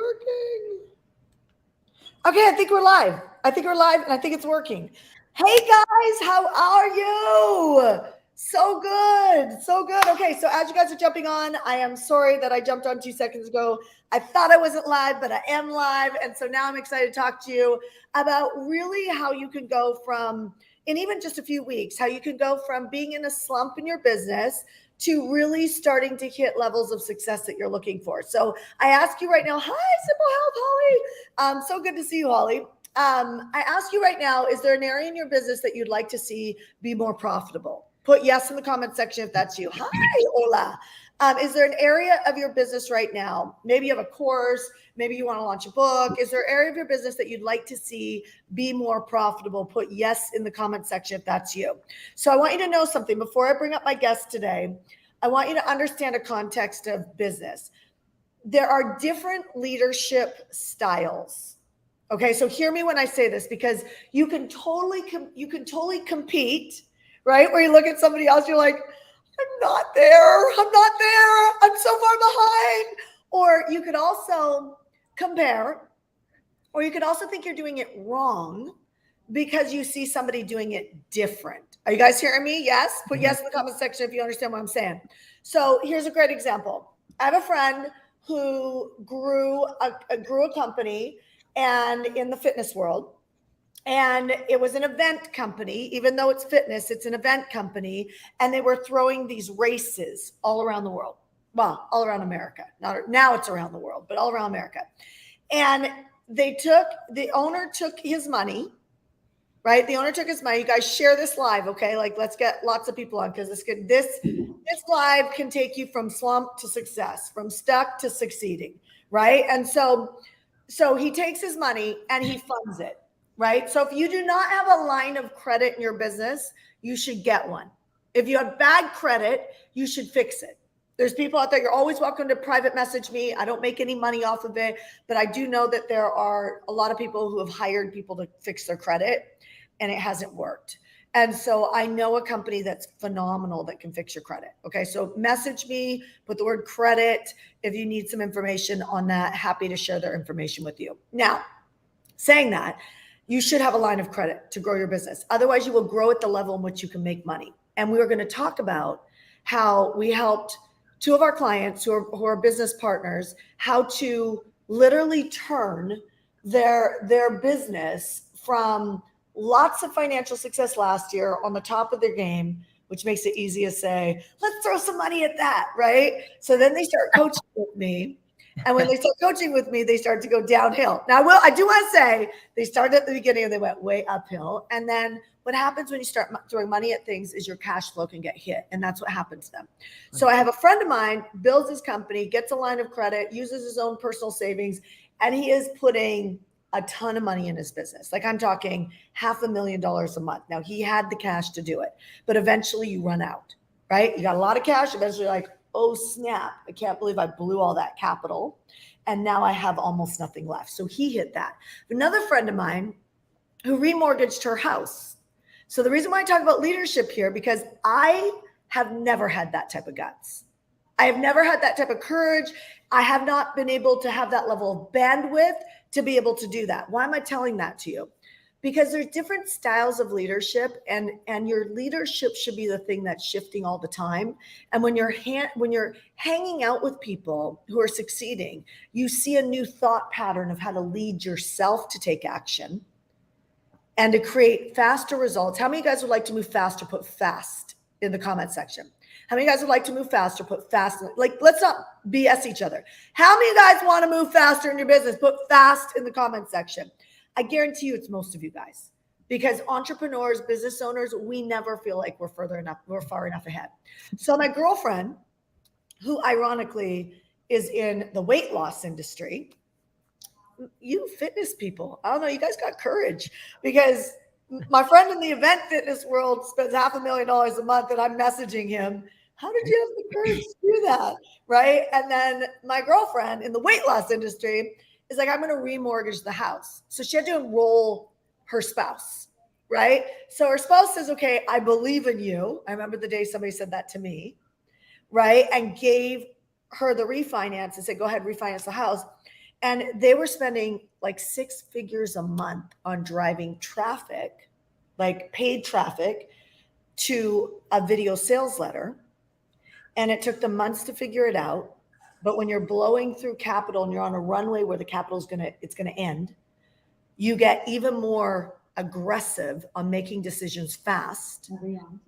working? Okay, I think we're live. And I think it's working. Hey guys, how are you? So good. So good. Okay, so as you guys are jumping on, I am sorry that I jumped on 2 seconds ago. I thought I wasn't live, but I am live. And so now I'm excited to talk to you about really how you can go from, in even just a few weeks, how you can go from being in a slump in your business to really starting to hit levels of success that you're looking for. So I ask you right now, hi, Simple Health, Holly. So good to see you, Holly. I ask you right now, is there an area in your business that you'd like to see be more profitable? Put yes in the comment section if that's you. Hi, Ola. Is there an area of your business right now? Maybe you have a course, maybe you want to launch a book. Is there an area of your business that you'd like to see be more profitable? Put yes in the comment section if that's you. So I want you to know something before I bring up my guest today. I want you to understand a context of business. There are different leadership styles. Okay, so hear me when I say this, because you can totally compete, right? Where you look at somebody else, you're like, I'm not there. I'm so far behind. Or you could also compare, or you could also think you're doing it wrong because you see somebody doing it different. Are you guys hearing me? Yes? Put yes in the comment section if you understand what I'm saying. So here's a great example. I have a friend who grew a company and in the fitness world. And it was an event company. Even though it's fitness, it's an event company. And they were throwing these races all around the world. Well, all around America. Now it's around the world, but all around America. And the owner took his money, right? The owner took his money. You guys share this live, okay? Like, let's get lots of people on, because this live can take you from slump to success, from stuck to succeeding, right? And so he takes his money and he funds it, right? So if you do not have a line of credit in your business, you should get one. If you have bad credit, you should fix it. There's people out there, you're always welcome to private message me. I don't make any money off of it, but I do know that there are a lot of people who have hired people to fix their credit and it hasn't worked. And so I know a company that's phenomenal that can fix your credit. Okay, so message me, put the word credit if you need some information on that. Happy to share their information with you. Now, saying that, you should have a line of credit to grow your business. Otherwise, you will grow at the level in which you can make money. And we are going to talk about how we helped two of our clients who are business partners, how to literally turn their business from lots of financial success last year on the top of their game, which makes it easy to say, let's throw some money at that, right? So then they start coaching with me. And when they start coaching with me, they start to go downhill. Now, I do want to say they started at the beginning and they went way uphill. And then what happens when you start throwing money at things is your cash flow can get hit. And that's what happens to them. So I have a friend of mine, builds his company, gets a line of credit, uses his own personal savings, and he is putting a ton of money in his business. Like, I'm talking $500,000 a month. Now, he had the cash to do it, but eventually you run out, right? You got a lot of cash. Eventually you're like, oh snap, I can't believe I blew all that capital. And now I have almost nothing left. So he hit that. Another friend of mine who remortgaged her house. So the reason why I talk about leadership here, because I have never had that type of guts. I have never had that type of courage. I have not been able to have that level of bandwidth to be able to do that. Why am I telling that to you? Because there's different styles of leadership, and your leadership should be the thing that's shifting all the time. And when you're hanging out with people who are succeeding, you see a new thought pattern of how to lead yourself to take action and to create faster results. How many of you guys would like to move faster? Put fast in the comment section. How many of you guys would like to move faster? Put fast. Like, let's not BS each other. How many of you guys want to move faster in your business? Put fast in the comment section. I guarantee you it's most of you guys, because entrepreneurs, business owners, we never feel like we're far enough ahead. So my girlfriend, who ironically is in the weight loss industry, you fitness people, I don't know, you guys got courage, because my friend in the event fitness world spends $500,000 a month and I'm messaging him, how did you have the courage to do that, right? And then my girlfriend in the weight loss industry is like, I'm going to remortgage the house. So she had to enroll her spouse, right? So her spouse says, okay, I believe in you. I remember the day somebody said that to me, right? And gave her the refinance and said, go ahead, refinance the house. And they were spending like 6 figures a month on driving traffic, like paid traffic, to a video sales letter. And it took them months to figure it out. But when you're blowing through capital and you're on a runway where the capital is it's going to end, you get even more aggressive on making decisions fast,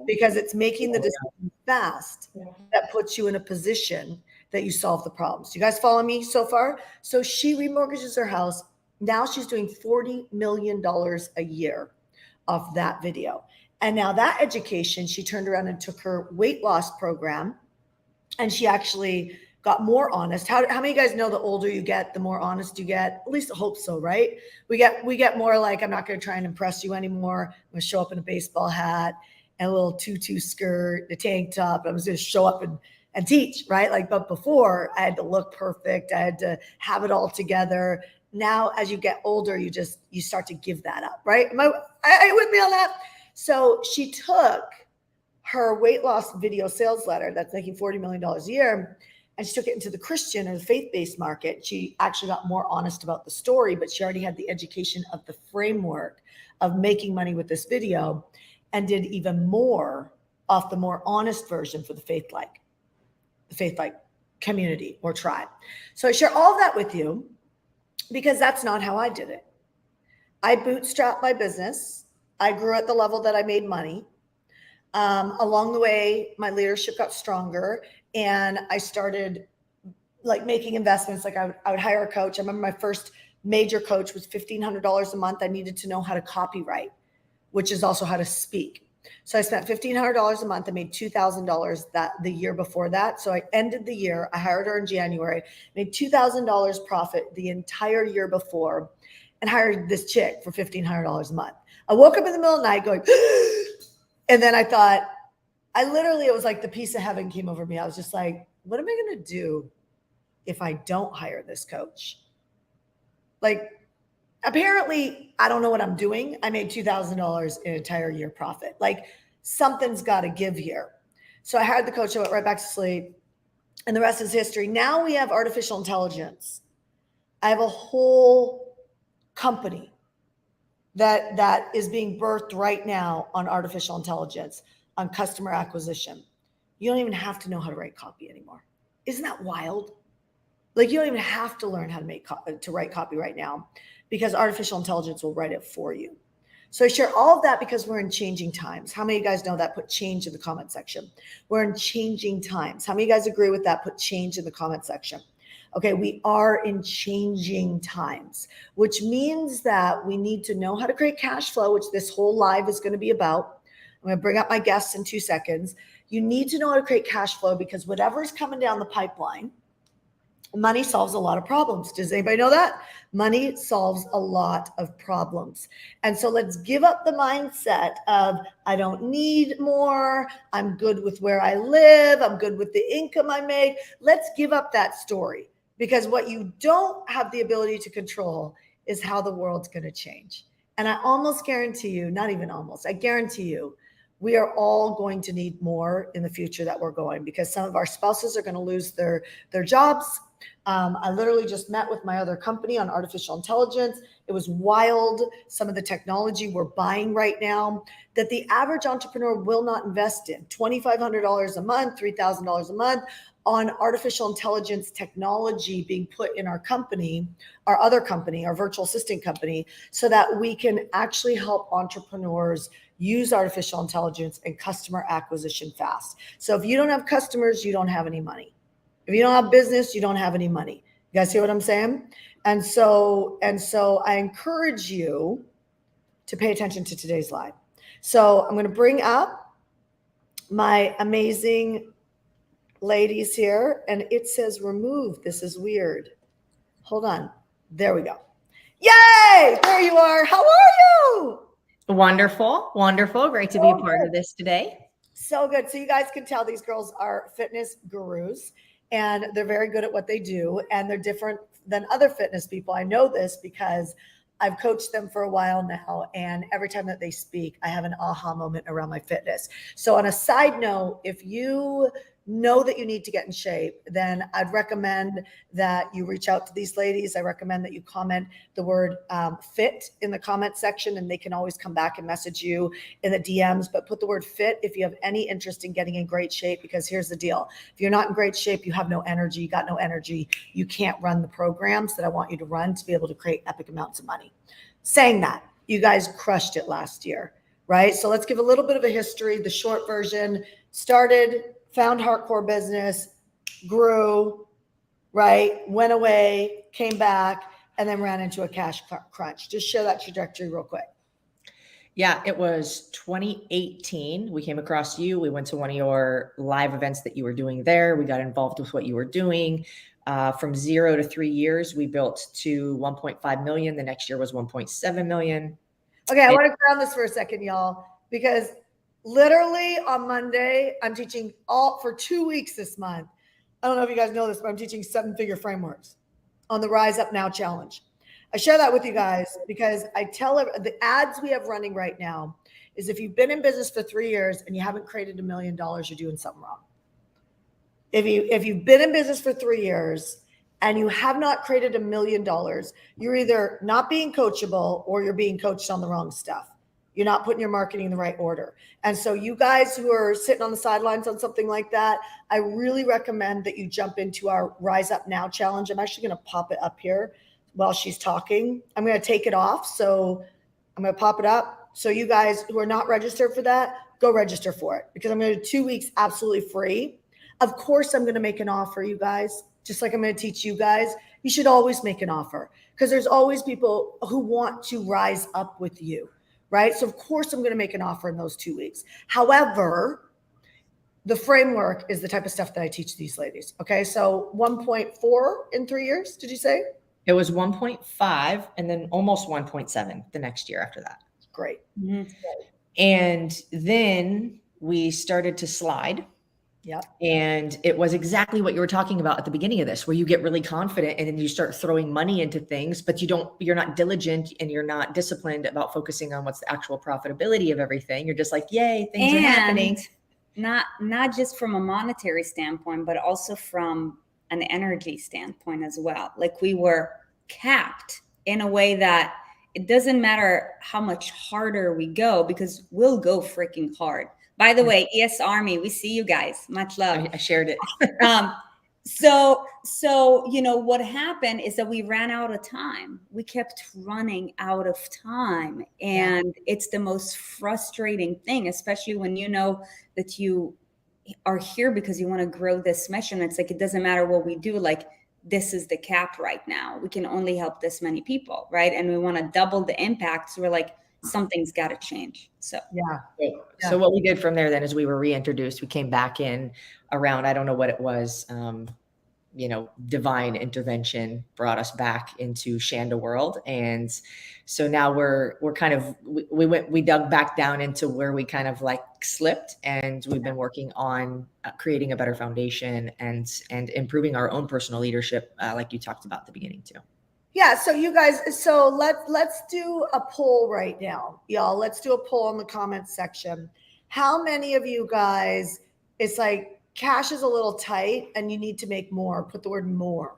because it's making the decision fast that puts you in a position that you solve the problems. You guys follow me so far? So she remortgages her house. Now she's doing $40 million a year off that video. And now that education, she turned around and took her weight loss program, and she actually got more honest. How many of you guys know the older you get, the more honest you get? At least I hope so, right? We get more like, I'm not going to try and impress you anymore. I'm going to show up in a baseball hat and a little tutu skirt, a tank top. I'm just going to show up and teach, right? Like, but before I had to look perfect. I had to have it all together. Now, as you get older, you start to give that up, right? Are you with me on that? So she took her weight loss video sales letter that's making $40 million a year, and she took it into the Christian or the faith-based market. She actually got more honest about the story, but she already had the education of the framework of making money with this video, and did even more off the more honest version for the faith-like community or tribe. So I share all of that with you because that's not how I did it. I bootstrapped my business. I grew at the level that I made money. Along the way, my leadership got stronger, and I started like making investments. Like I would hire a coach. I remember my first major coach was $1,500 a month. I needed to know how to copyright, which is also how to speak. So I spent $1,500 a month. I made $2,000 the year before that. So I ended the year. I hired her in January, made $2,000 profit the entire year before, and hired this chick for $1,500 a month. I woke up in the middle of the night going, and then I thought, it was like the peace of heaven came over me. I was just like, what am I going to do if I don't hire this coach? Like, apparently, I don't know what I'm doing. I made $2,000 in an entire year profit. Like, something's got to give here. So I hired the coach. I went right back to sleep, and the rest is history. Now we have artificial intelligence. I have a whole company that is being birthed right now on artificial intelligence, on customer acquisition. You don't even have to know how to write copy anymore. Isn't that wild? Like, you don't even have to learn how to write copy right now, because artificial intelligence will write it for you. So I share all of that because we're in changing times. How many of you guys know that? Put change in the comment section. We're in changing times. How many of you guys agree with that? Put change in the comment section. Okay, we are in changing times, which means that we need to know how to create cash flow, which this whole live is going to be about. I'm going to bring up my guests in 2 seconds. You need to know how to create cash flow, because whatever's coming down the pipeline, money solves a lot of problems. Does anybody know that? Money solves a lot of problems. And so let's give up the mindset of, I don't need more. I'm good with where I live. I'm good with the income I make. Let's give up that story, because what you don't have the ability to control is how the world's going to change. And I almost guarantee you, not even almost, I guarantee you, we are all going to need more in the future that we're going, because some of our spouses are going to lose their jobs. I literally just met with my other company on artificial intelligence. It was wild. Some of the technology we're buying right now that the average entrepreneur will not invest in. $2,500 a month, $3,000 a month on artificial intelligence technology being put in our company, our other company, our virtual assistant company, so that we can actually help entrepreneurs use artificial intelligence and customer acquisition fast. So if you don't have customers, you don't have any money. If you don't have business, you don't have any money. You guys hear what I'm saying? And so I encourage you to pay attention to today's live. So I'm going to bring up my amazing ladies here, and it says remove. This is weird. Hold on. There we go. Yay! There you are. How are you? Wonderful. Wonderful. Great to be a part of this today. So good. So you guys can tell these girls are fitness gurus, and they're very good at what they do, and they're different than other fitness people. I know this because I've coached them for a while now, and every time that they speak, I have an aha moment around my fitness. So on a side note, if you know that you need to get in shape, then I'd recommend that you reach out to these ladies. I recommend that you comment the word fit in the comment section, and they can always come back and message you in the DMs, but put the word fit if you have any interest in getting in great shape, because here's the deal. If you're not in great shape, you have no energy, you got no energy, you can't run the programs that I want you to run to be able to create epic amounts of money. Saying that, you guys crushed it last year, right? So let's give a little bit of a history. The short version: started, found hardcore business, grew, right? Went away, came back, and then ran into a cash crunch. Just share that trajectory real quick. Yeah, it was 2018. We came across you. We went to one of your live events that you were doing there. We got involved with what you were doing. From 0 to 3 years, we built to 1.5 million. The next year was 1.7 million. Okay, I want to ground this for a second, y'all, because literally on Monday, I'm teaching for 2 weeks this month. I don't know if you guys know this, but I'm teaching 7-figure frameworks on the Rise Up Now challenge. I share that with you guys because I tell the ads we have running right now is if you've been in business for 3 years and you haven't created $1 million, you're doing something wrong. If you've been in business for 3 years and you have not created $1 million, you're either not being coachable or you're being coached on the wrong stuff. You're not putting your marketing in the right order. And so you guys who are sitting on the sidelines on something like that, I really recommend that you jump into our Rise Up Now challenge. I'm actually going to pop it up here while she's talking. I'm going to take it off. So I'm going to pop it up. So you guys who are not registered for that, go register for it, because I'm going to do 2 weeks absolutely free. Of course, I'm going to make an offer, you guys, just like I'm going to teach you guys. You should always make an offer, because there's always people who want to rise up with you, right? So of course, I'm going to make an offer in those 2 weeks. However, the framework is the type of stuff that I teach these ladies. Okay. So 1.4 in 3 years, did you say? It was 1.5 and then almost 1.7 the next year after that. Great. Mm-hmm. And then we started to slide. Yeah. And it was exactly what you were talking about at the beginning of this, where you get really confident and then you start throwing money into things, but you're not diligent and you're not disciplined about focusing on what's the actual profitability of everything. You're just like, yay, things are happening. Not just from a monetary standpoint, but also from an energy standpoint as well. Like, we were capped in a way that it doesn't matter how much harder we go, because we'll go freaking hard. By the way, ES Army, we see you guys. Much love. I shared it. So what happened is that we ran out of time. We kept running out of time. And it's the most frustrating thing, especially when you know that you are here because you want to grow this mission. It's like, it doesn't matter what we do. Like, this is the cap right now. We can only help this many people, right? And we want to double the impact. So we're like, something's got to change. So So what we did from there then is we were reintroduced. We came back in around, I don't know what it was, divine intervention brought us back into Shanda world. And so now we're kind of, we dug back down into where we kind of like slipped, and we've been working on creating a better foundation and improving our own personal leadership, like you talked about at the beginning too. Yeah. So you guys, let's do a poll right now, y'all. Let's do a poll in the comments section. How many of you guys, it's like cash is a little tight and you need to make more? Put the word more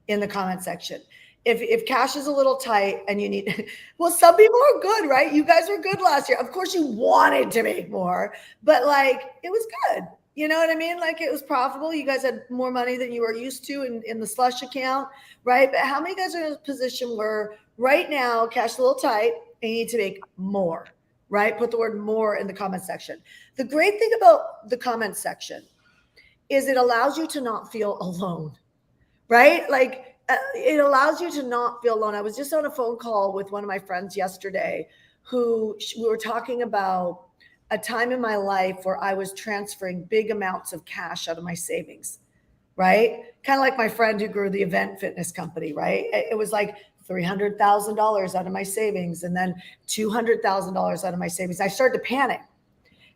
in the comment section. If cash is a little tight and you need, well, some people are good, right? You guys were good last year. Of course you wanted to make more, but like, it was good. You know what I mean? Like, it was profitable. You guys had more money than you were used to in the slush account, right? But how many guys are in a position where right now cash is a little tight and you need to make more, right? Put the word more in the comment section. The great thing about the comment section is it allows you to not feel alone, right? Like, it allows you to not feel alone. I was just on a phone call with one of my friends yesterday we were talking about a time in my life where I was transferring big amounts of cash out of my savings, right? Kind of like my friend who grew the event fitness company, right? It was like $300,000 out of my savings and then $200,000 out of my savings. I started to panic.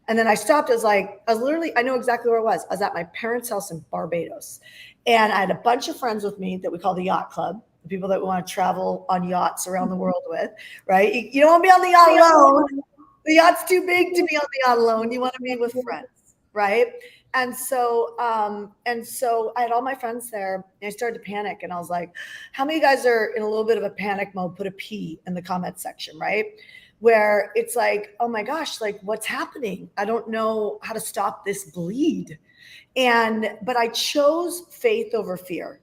And then I stopped. I know exactly where I was. I was at my parents' house in Barbados. And I had a bunch of friends with me that we call the Yacht Club, the people that we want to travel on yachts around the world with, right? You don't want to be on the yacht alone. The yacht's too big to be on the yacht alone. You want to be with friends, right? And so I had all my friends there, and I started to panic, and I was like, how many of you guys are in a little bit of a panic mode? Put a P in the comment section, right? Where it's like, oh my gosh, like what's happening? I don't know how to stop this bleed. But I chose faith over fear.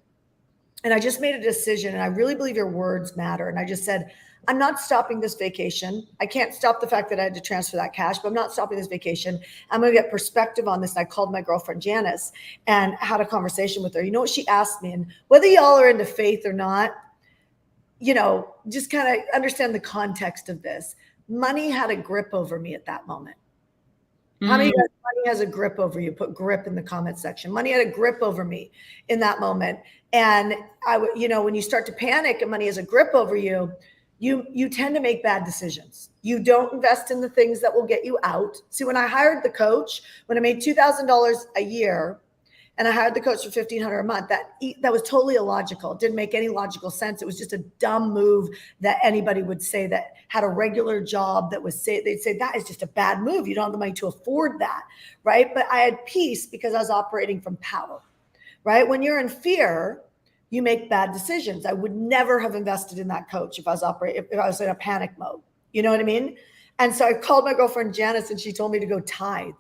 And I just made a decision, and I really believe your words matter. And I just said, I'm not stopping this vacation. I can't stop the fact that I had to transfer that cash, but I'm not stopping this vacation. I'm going to get perspective on this. And I called my girlfriend Janice and had a conversation with her. You know what she asked me? And whether y'all are into faith or not, just kind of understand the context of this. Money had a grip over me at that moment. How many guys, money has a grip over you? Put grip in the comment section. Money had a grip over me in that moment. And when you start to panic and money has a grip over you, you tend to make bad decisions. You don't invest in the things that will get you out. See, when I hired the coach, when I made $2,000 a year, and I hired the coach for $1,500 a month, that was totally illogical. It didn't make any logical sense. It was just a dumb move that anybody would say that had a regular job they'd say that is just a bad move. You don't have the money to afford that, right? But I had peace because I was operating from power, right? When you're in fear, you make bad decisions. I would never have invested in that coach if I was in a panic mode. You know what I mean? And so I called my girlfriend Janice, and she told me to go tithe.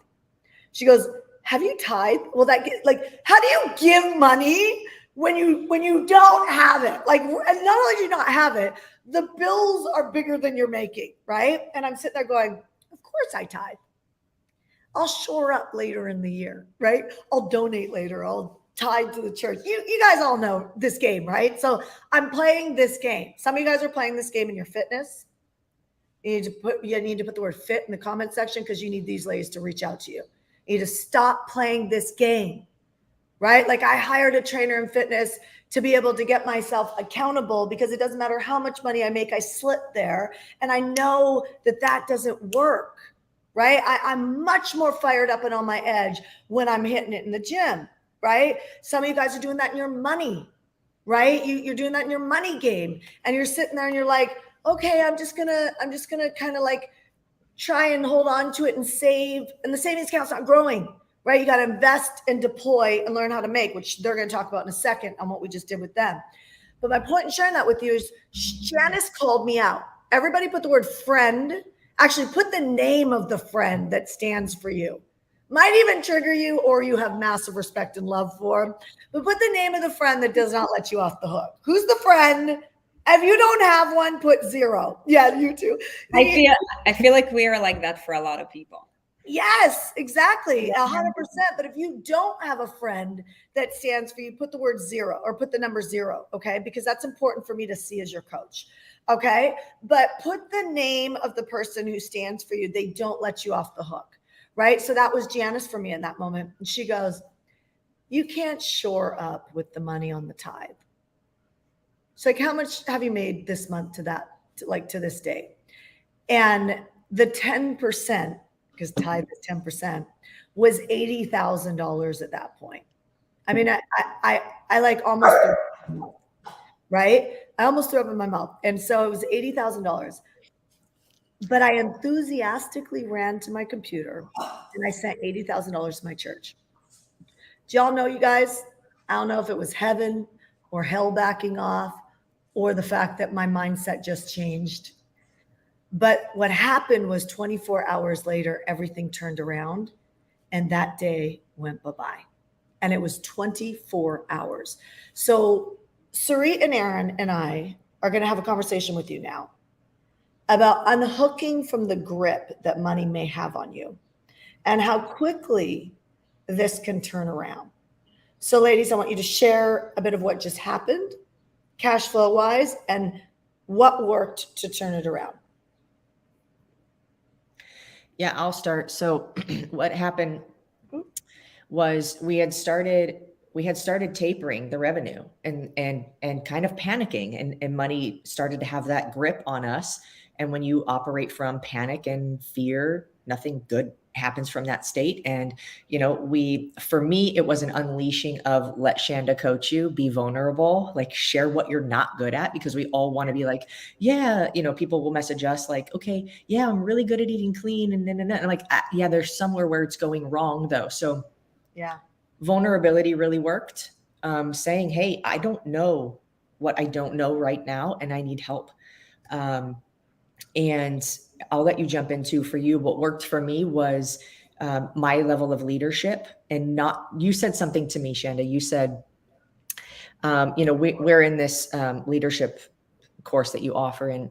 She goes, have you tithed? Well, how do you give money when you don't have it? Like, and not only do you not have it, the bills are bigger than you're making, right? And I'm sitting there going, of course I tithe. I'll shore up later in the year, right? I'll donate later. I'll tithe to the church. You guys all know this game, right? So I'm playing this game. Some of you guys are playing this game in your fitness. You need to put the word fit in the comment section, because you need these ladies to reach out to you. You need to stop playing this game, right? Like, I hired a trainer in fitness to be able to get myself accountable, because it doesn't matter how much money I make, I slip there. And I know that doesn't work, right? I'm much more fired up and on my edge when I'm hitting it in the gym, right? Some of you guys are doing that in your money, right? You're doing that in your money game, and you're sitting there and you're like, okay, I'm just gonna kind of like try and hold on to it and save, and the savings account's not growing, right? You got to invest and deploy and learn how to make, which they're going to talk about in a second on what we just did with them. But my point in sharing that with you is Janice called me out. Everybody put the word friend. Actually, put the name of the friend that stands for you. Might even trigger you, or you have massive respect and love for, but put the name of the friend that does not let you off the hook. Who's the friend? If you don't have one, put 0. Yeah, you too. I feel like we are like that for a lot of people. Yes, exactly. 100%. But if you don't have a friend that stands for you, put the word 0 or put the number 0. Okay. Because that's important for me to see as your coach. Okay. But put the name of the person who stands for you. They don't let you off the hook. Right. So that was Janice for me in that moment. And she goes, you can't shore up with the money on the tithe. So like, how much have you made this month to this day? And the 10%, because tithe is 10%, was $80,000 at that point. I mean, I like almost threw up in my mouth, right? I almost threw up in my mouth. And so it was $80,000. But I enthusiastically ran to my computer and I sent $80,000 to my church. Do y'all know, you guys? I don't know if it was heaven or hell backing off, or the fact that my mindset just changed. But what happened was 24 hours later, everything turned around, and that day went bye-bye. And it was 24 hours. So Sarit and Aaron and I are going to have a conversation with you now about unhooking from the grip that money may have on you and how quickly this can turn around. So ladies, I want you to share a bit of what just happened, cash flow wise, and what worked to turn it around. Yeah, I'll start. So what happened was we had started tapering the revenue and kind of panicking, and money started to have that grip on us. And when you operate from panic and fear, nothing good happens from that state. And, for me, it was an unleashing of let Shanda coach you, be vulnerable, like share what you're not good at, because we all want to be like, yeah, people will message us like, okay, yeah, I'm really good at eating clean. And I'm like, yeah, there's somewhere where it's going wrong though. So yeah, vulnerability really worked. Saying, hey, I don't know what I don't know right now, and I need help. And I'll let you jump into, for you, what worked for me was my level of leadership. And you said something to me, Shanda. You said, we're in this leadership course that you offer. And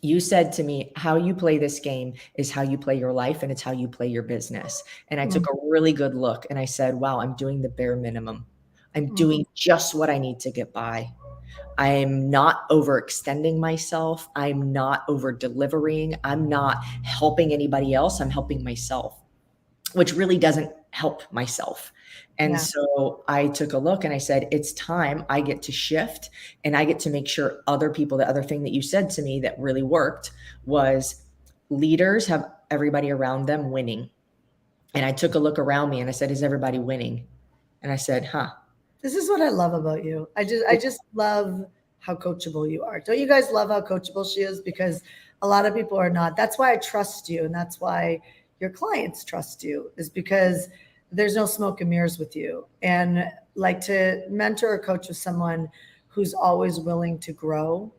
you said to me, how you play this game is how you play your life, and it's how you play your business. And I took a really good look and I said, wow, I'm doing the bare minimum. I'm doing just what I need to get by. I'm not overextending myself. I'm not over delivering. I'm not helping anybody else. I'm helping myself, which really doesn't help myself. And so I took a look and I said, it's time I get to shift, and I get to make sure other people, the other thing that you said to me that really worked was leaders have everybody around them winning. And I took a look around me and I said, is everybody winning? And I said, This is what I love about you. I just love how coachable you are. Don't you guys love how coachable she is? Because a lot of people are not. That's why I trust you. And that's why your clients trust you, is because there's no smoke and mirrors with you. And like, to mentor or coach with someone who's always willing to grow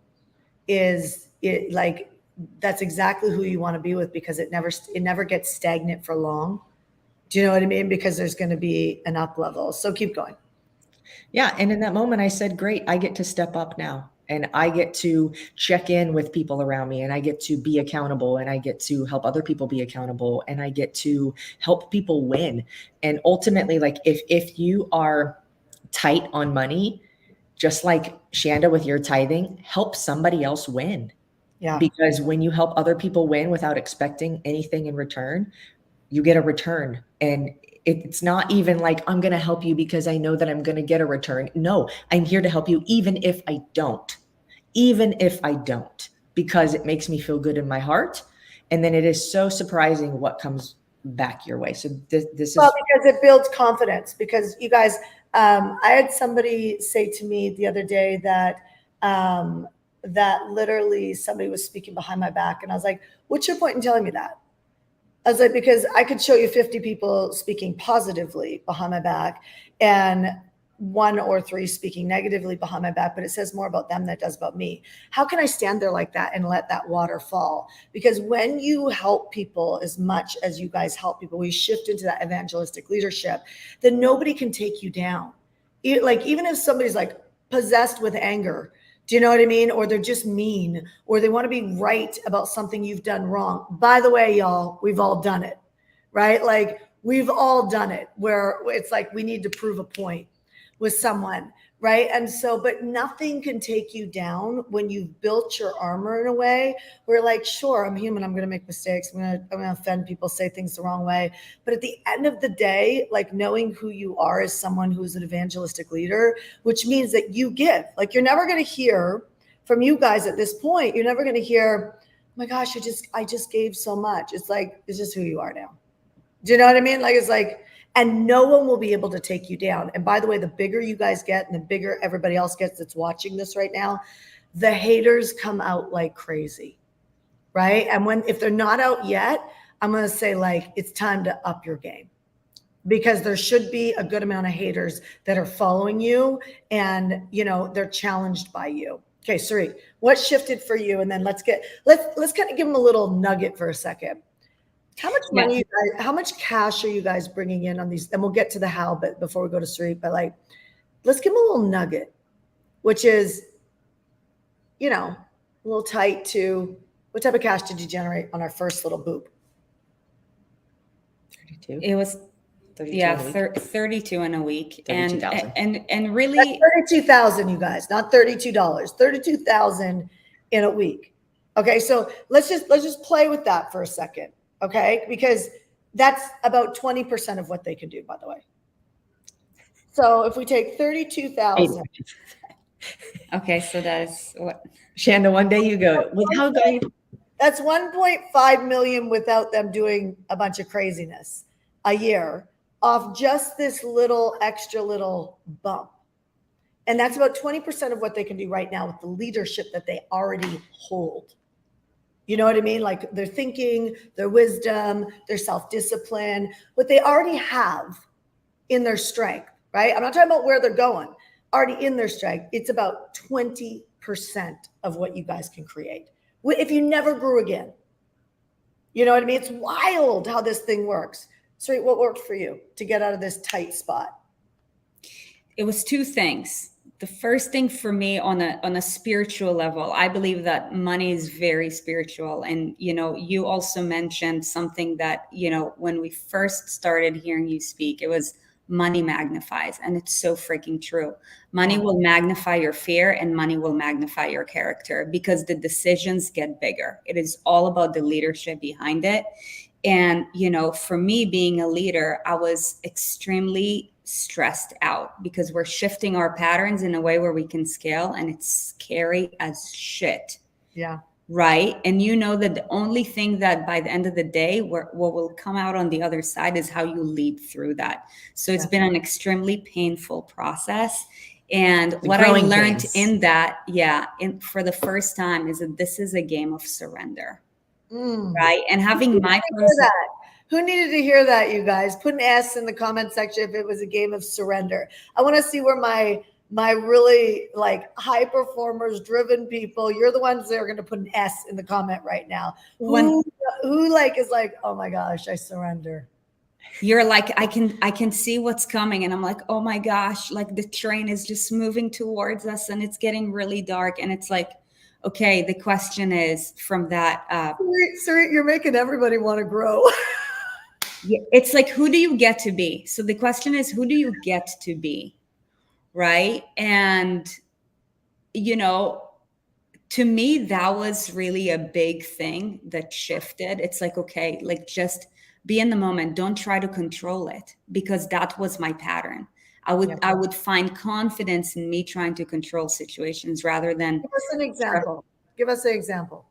that's exactly who you want to be with, because it never gets stagnant for long. Do you know what I mean? Because there's going to be an up level. So keep going. Yeah. And in that moment, I said, great, I get to step up now, and I get to check in with people around me, and I get to be accountable, and I get to help other people be accountable, and I get to help people win. And ultimately, like, if you are tight on money, just like Shanda with your tithing, help somebody else win. Yeah. Because when you help other people win without expecting anything in return, you get a return. And it's not even like, I'm going to help you because I know that I'm going to get a return. No, I'm here to help you even if I don't, because it makes me feel good in my heart. And then it is so surprising what comes back your way. So this is, well, because it builds confidence. Because you guys, I had somebody say to me the other day that that literally somebody was speaking behind my back, and I was like, what's your point in telling me that? I was like, because I could show you 50 people speaking positively behind my back and 1 or 3 speaking negatively behind my back, but it says more about them than it does about me. How can I stand there like that and let that water fall? Because when you help people as much as you guys help people, we shift into that evangelistic leadership, then nobody can take you down. Like, even if somebody's like possessed with anger, do you know what I mean? Or they're just mean, or they want to be right about something you've done wrong. By the way, y'all, we've all done it, right? Like, we've all done it, where it's like we need to prove a point with someone, right? And so, but nothing can take you down when you've built your armor in a way where, like, sure, I'm human, I'm going to make mistakes, I'm going to offend people, say things the wrong way. But at the end of the day, like, knowing who you are as someone who's an evangelistic leader, which means that you give. Like, you're never going to hear from you guys at this point, you're never going to hear, oh my gosh, I just gave so much. It's like, it's just who you are now. Do you know what I mean? Like, it's like, and no one will be able to take you down. And by the way, the bigger you guys get and the bigger everybody else gets that's watching this right now, the haters come out like crazy, right? And if they're not out yet, I'm going to say, like, it's time to up your game, because there should be a good amount of haters that are following you, and, you know, they're challenged by you. Okay, Sari, what shifted for you? And then let's kind of give them a little nugget for a second. How much money, how much cash are you guys bringing in on these? And we'll get to the how, but before we go to Sri, but like, let's give them a little nugget, which is, you know, a little tight to, what type of cash did you generate on our first little boop? 32. It was 32 32 in a week. 32,000. And really, that's 32,000, you guys, not $32, 32,000 in a week. Okay, so let's just play with that for a second. Okay, because that's about 20% of what they can do, by the way. So if we take 32,000. okay, so that is what? Shanda, one day you go, well, how do That's 1.5 million without them doing a bunch of craziness a year off just this little extra little bump. And that's about 20% of what they can do right now with the leadership that they already hold. You know what I mean? Like their thinking, their wisdom, their self-discipline, what they already have in their strength, right? I'm not talking about where they're going, already in their strength. It's about 20% of what you guys can create if you never grew again. You know what I mean? It's wild how this thing works. So what worked for you to get out of this tight spot? It was two things. The first thing for me on a spiritual level, I believe that money is very spiritual. And, you know, you also mentioned something that, you know, when we first started hearing you speak, it was money magnifies. And it's so freaking true. Money will magnify your fear and money will magnify your character because the decisions get bigger. It is all about the leadership behind it. And, you know, for me being a leader, I was extremely stressed out because we're shifting our patterns in a way where we can scale, and it's scary as shit. Yeah. Right. And you know that the only thing that by the end of the day, what will come out on the other side is how you lead through that. So it's been an extremely painful process. And what I learned in that, for the first time is that this is a game of surrender. Right. And having my person. Who needed to hear that, you guys? Put an S in the comment section if it was a game of surrender. I want to see where my really like high performers, driven people, you're the ones that are going to put an S in the comment right now. Who like is like, oh my gosh, I surrender. You're like, I can see what's coming. And I'm like, oh my gosh, like the train is just moving towards us and it's getting really dark. And it's like, okay, the question is from that. Sorry, you're making everybody want to grow. It's like, who do you get to be? So the question is, who do you get to be? Right. And, you know, to me, that was really a big thing that shifted. It's like, okay, like just be in the moment. Don't try to control it, because that was my pattern. I would find confidence in me trying to control situations rather than. Give us an example. Give us an example.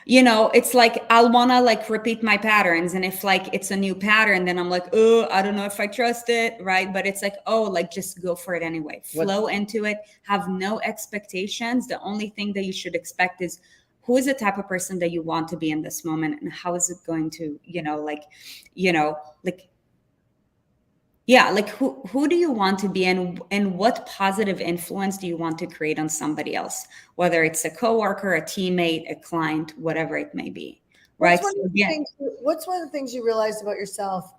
You know, it's like I'll want to like repeat my patterns. And if like it's a new pattern, then I'm like, oh, I don't know if I trust it. Right. But it's like, oh, like just go for it anyway. Flow into it. Have no expectations. The only thing that you should expect is who is the type of person that you want to be in this moment, and how is it going to, like who do you want to be, and what positive influence do you want to create on somebody else, whether it's a coworker, a teammate, a client, whatever it may be, right? What's one of the things you realized about yourself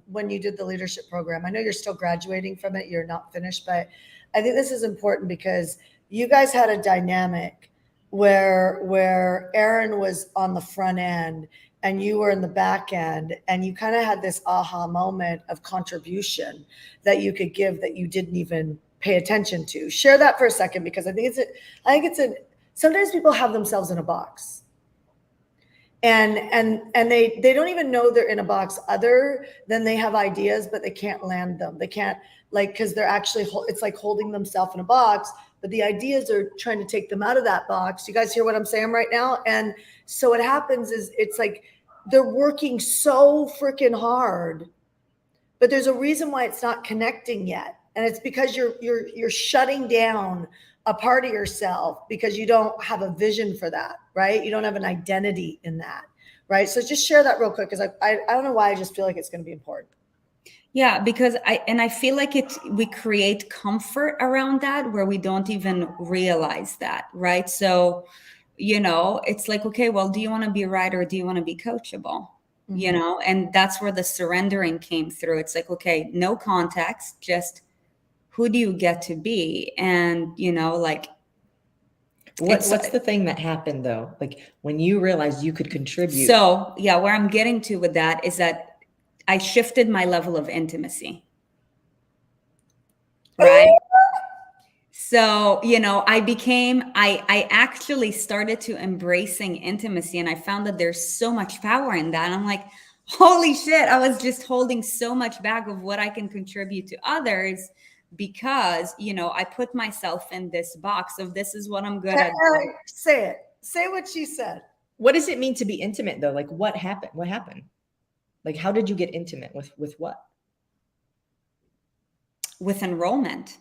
when you did the leadership program? I know you're still graduating from it, you're not finished, but I think this is important because you guys had a dynamic where Aaron was on the front end and you were in the back end, and you kind of had this aha moment of contribution that you could give that you didn't even pay attention to. Share that for a second, because I think sometimes people have themselves in a box, and they don't even know they're in a box, other than they have ideas, but they can't land them. They can't, like, because they're actually, it's like holding themselves in a box, but the ideas are trying to take them out of that box. You guys hear what I'm saying right now? And so what happens is it's like they're working so freaking hard, but there's a reason why it's not connecting yet. And it's because you're shutting down a part of yourself because you don't have a vision for that, right? You don't have an identity in that, right? So just share that real quick, because I don't know why, I just feel like it's going to be important. Yeah, because I feel like we create comfort around that where we don't even realize that, right? So, you know, it's like, okay, well, do you want to be right or do you want to be coachable? Mm-hmm. You know, and that's where the surrendering came through. It's like, okay, no context, just who do you get to be? And, you know, like, what's the thing that happened though? Like when you realized you could contribute. So yeah, where I'm getting to with that is that I shifted my level of intimacy, right? So, you know, I actually started to embracing intimacy, and I found that there's so much power in that. And I'm like, holy shit, I was just holding so much back of what I can contribute to others because, you know, I put myself in this box of this is what I'm good at. Say it. Say what she said. What does it mean to be intimate though? Like what happened? What happened? Like, how did you get intimate with what? With enrollment.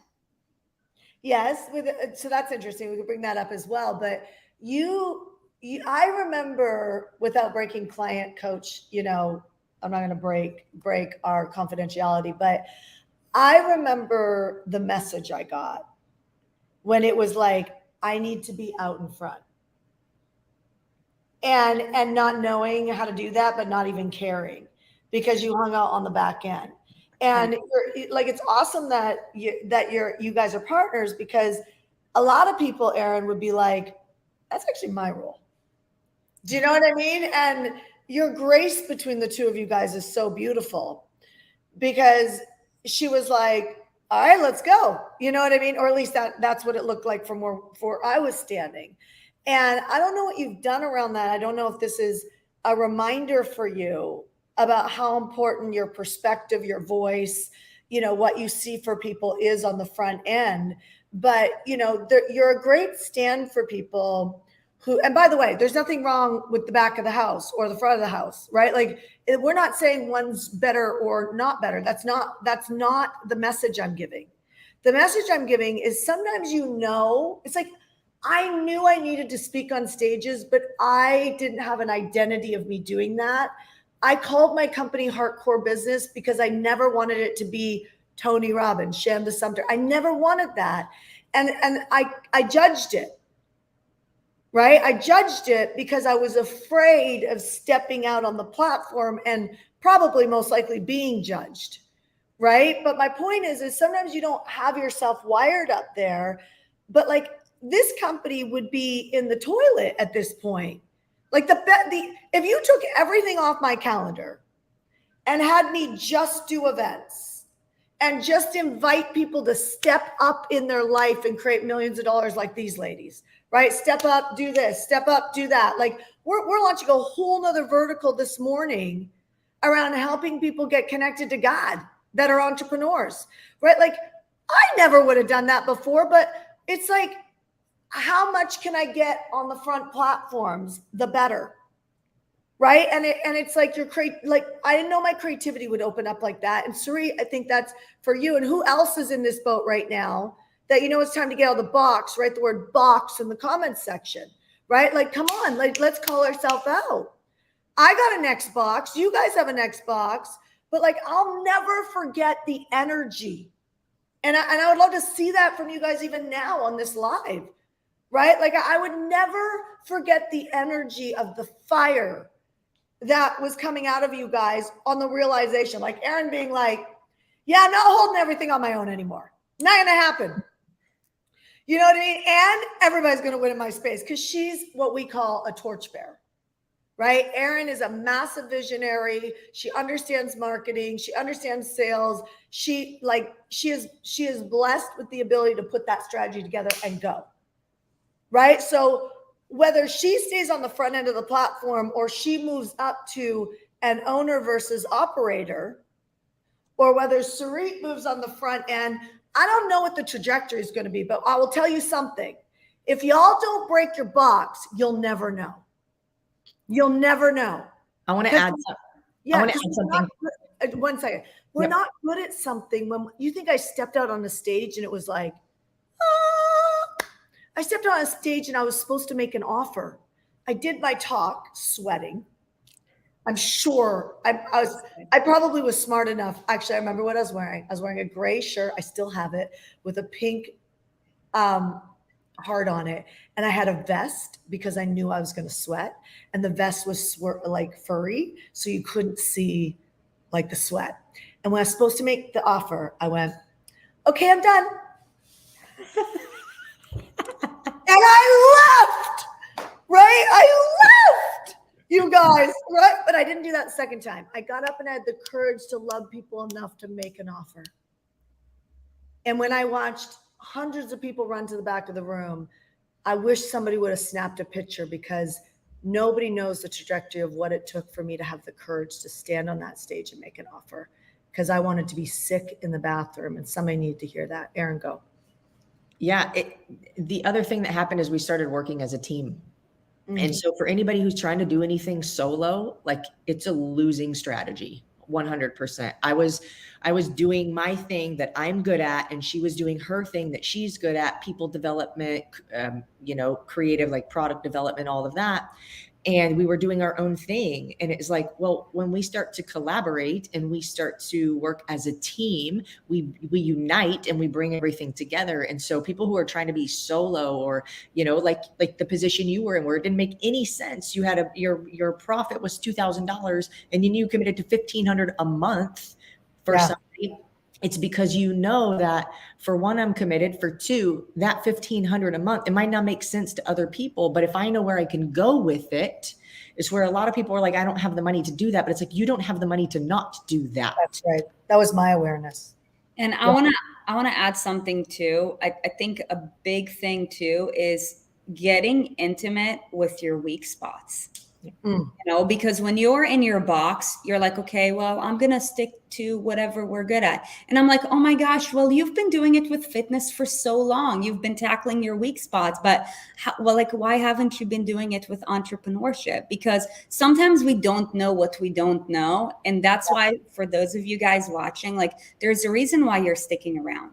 Yes, so that's interesting. We could bring that up as well. But I remember, without breaking client coach, I'm not going to break our confidentiality, but I remember the message I got when it was like, I need to be out in front, and not knowing how to do that, but not even caring because you hung out on the back end. And like, it's awesome that you guys are partners, because a lot of people, Erin, would be like, that's actually my role. Do you know what I mean? And your grace between the two of you guys is so beautiful, because she was like, all right, let's go. You know what I mean? Or at least that's what it looked like from where I was standing. And I don't know what you've done around that. I don't know if this is a reminder for you about how important your perspective, your voice, what you see for people is on the front end. But, you're a great stand for people who, and by the way, there's nothing wrong with the back of the house or the front of the house, right? Like, we're not saying one's better or not better. That's not the message I'm giving. The message I'm giving is sometimes, it's like, I knew I needed to speak on stages, but I didn't have an identity of me doing that. I called my company Hardcore Business because I never wanted it to be Tony Robbins, Shanda Sumter. I never wanted that. And I judged it, right? I judged it because I was afraid of stepping out on the platform and probably most likely being judged, right? But my point is sometimes you don't have yourself wired up there, but like, this company would be in the toilet at this point. Like, if you took everything off my calendar and had me just do events and just invite people to step up in their life and create millions of dollars like these ladies, right? Step up, do this, step up, do that. Like, we're launching a whole nother vertical this morning around helping people get connected to God that are entrepreneurs, right? Like, I never would have done that before, but it's like, how much can I get on the front platforms, the better, right? And it's like I didn't know my creativity would open up like that. And Suri, I think that's for you. And who else is in this boat right now that it's time to get out of the box? Write the word box in the comments section, right? Like, come on, like, let's call ourselves out. I got a next box. You guys have a next box, but like, I'll never forget the energy, and I would love to see that from you guys even now on this live. Right? Like, I would never forget the energy of the fire that was coming out of you guys on the realization. Like, Erin being like, yeah, I'm not holding everything on my own anymore. Not going to happen. You know what I mean? And everybody's going to win in my space because she's what we call a torchbearer. Right? Erin is a massive visionary. She understands marketing. She understands sales. She is blessed with the ability to put that strategy together and go. Right? So whether she stays on the front end of the platform or she moves up to an owner versus operator, or whether Sarit moves on the front end, I don't know what the trajectory is going to be, but I will tell you something. If y'all don't break your box, you'll never know. You'll never know. I want to add something. One second. We're not good at something when you think I stepped out on the stage and it was like, I stepped on a stage and I was supposed to make an offer. I did my talk sweating. I'm sure I probably was smart enough. Actually, I remember what I was wearing. I was wearing a gray shirt. I still have it with a pink heart on it. And I had a vest because I knew I was going to sweat. And the vest was like furry, so you couldn't see like the sweat. And when I was supposed to make the offer, I went, okay, I'm done. And I left, right? I left, you guys, right? But I didn't do that the second time. I got up and I had the courage to love people enough to make an offer. And when I watched hundreds of people run to the back of the room, I wish somebody would have snapped a picture, because nobody knows the trajectory of what it took for me to have the courage to stand on that stage and make an offer, because I wanted to be sick in the bathroom, and somebody needed to hear that. Erin, go. Yeah. The other thing that happened is we started working as a team. And so for anybody who's trying to do anything solo, like it's a losing strategy. 100%. I was doing my thing that I'm good at, and she was doing her thing that she's good at, people development, creative, like product development, all of that. And we were doing our own thing. And it's like, well, when we start to collaborate and we start to work as a team, we unite and we bring everything together. And so people who are trying to be solo, or, like the position you were in, where it didn't make any sense. You had your profit was $2,000 and you committed to $1,500 a month for somebody. It's because you know that, for one, I'm committed. For two, that $1,500 a month, it might not make sense to other people, but if I know where I can go with it, is where a lot of people are like, I don't have the money to do that. But it's like, you don't have the money to not do that. That's right. That was my awareness. And I want to add something too. I think a big thing too is getting intimate with your weak spots. Because when you're in your box, you're like, okay, well, I'm going to stick to whatever we're good at. And I'm like, oh my gosh, well, you've been doing it with fitness for so long. You've been tackling your weak spots, but why haven't you been doing it with entrepreneurship? Because sometimes we don't know what we don't know. And that's why, for those of you guys watching, like, there's a reason why you're sticking around,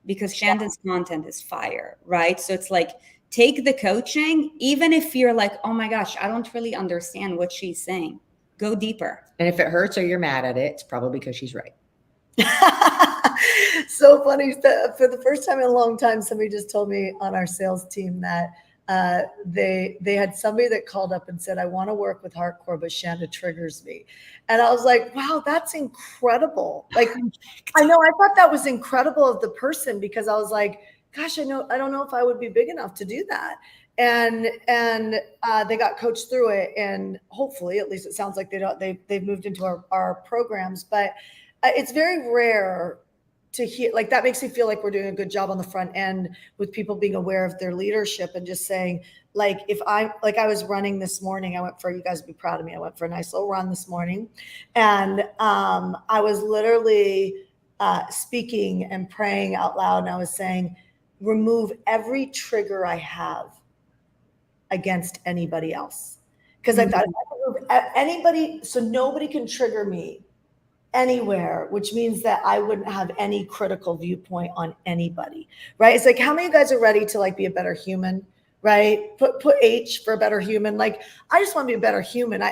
because Shanda's content is fire, right? So it's like, take the coaching, even if you're like, oh my gosh, I don't really understand what she's saying. Go deeper. And if it hurts or you're mad at it, it's probably because she's right. So funny. For the first time in a long time, somebody just told me on our sales team that they had somebody that called up and said, I want to work with hardcore, but Shanda triggers me. And I was like, wow, that's incredible. Like, I thought that was incredible of the person, because I was like, gosh, I don't know if I would be big enough to do that. And they got coached through it, and hopefully, at least it sounds like they've moved into our programs. But it's very rare to hear, like, that makes me feel like we're doing a good job on the front end with people being aware of their leadership and just saying, like, I was running this morning, you guys would be proud of me. I went for a nice little run this morning, and I was literally speaking and praying out loud, and I was saying, remove every trigger I have against anybody else. Because I thought, if I remove anybody, so nobody can trigger me anywhere, which means that I wouldn't have any critical viewpoint on anybody, right? It's like, how many of you guys are ready to, like, be a better human, right? Put H for a better human. Like, I just want to be a better human.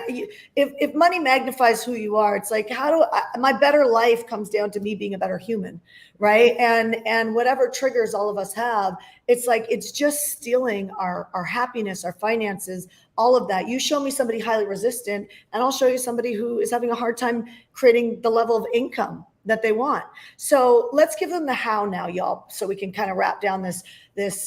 If money magnifies who you are, it's like, my better life comes down to me being a better human, right? And whatever triggers all of us have, it's like, it's just stealing our happiness, our finances, all of that. You show me somebody highly resistant, and I'll show you somebody who is having a hard time creating the level of income that they want. So let's give them the how now, y'all, so we can kind of wrap down this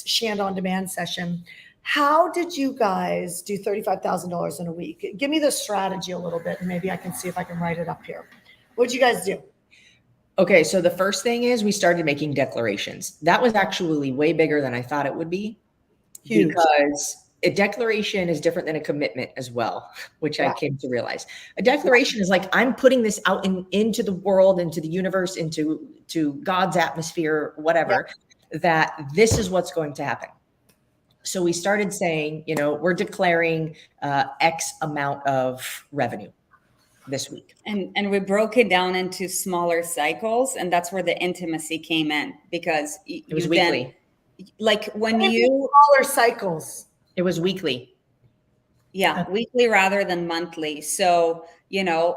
Shanda on Demand session. How did you guys do $35,000 in a week? Give me the strategy a little bit, and maybe I can see if I can write it up here. What did you guys do? Okay, so the first thing is we started making declarations. That was actually way bigger than I thought it would be. Huge. Because a declaration is different than a commitment as well, which I came to realize. A declaration is like, I'm putting this out into the world, into the universe, into God's atmosphere, whatever, that this is what's going to happen. So we started saying, we're declaring X amount of revenue this week. And we broke it down into smaller cycles, and that's where the intimacy came in, because it was weekly. Like when you smaller cycles. It was weekly. Yeah, weekly rather than monthly. So,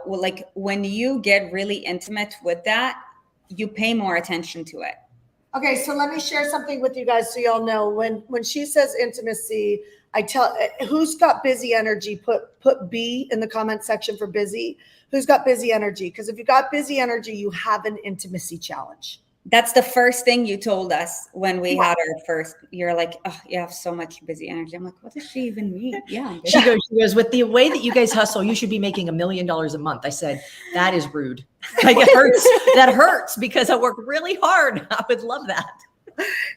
like when you get really intimate with that, you pay more attention to it. Okay, so let me share something with you guys so y'all know. When she says intimacy, I tell who's got busy energy, put B in the comment section for busy. Who's got busy energy? Because if you got busy energy, you have an intimacy challenge. That's the first thing you told us when we had our first. You're like, oh, you have so much busy energy. I'm like, what does she even mean? Yeah. She goes, with the way that you guys hustle, you should be making $1 million a month. I said, that is rude. Like, it hurts. That hurts because I work really hard. I would love that.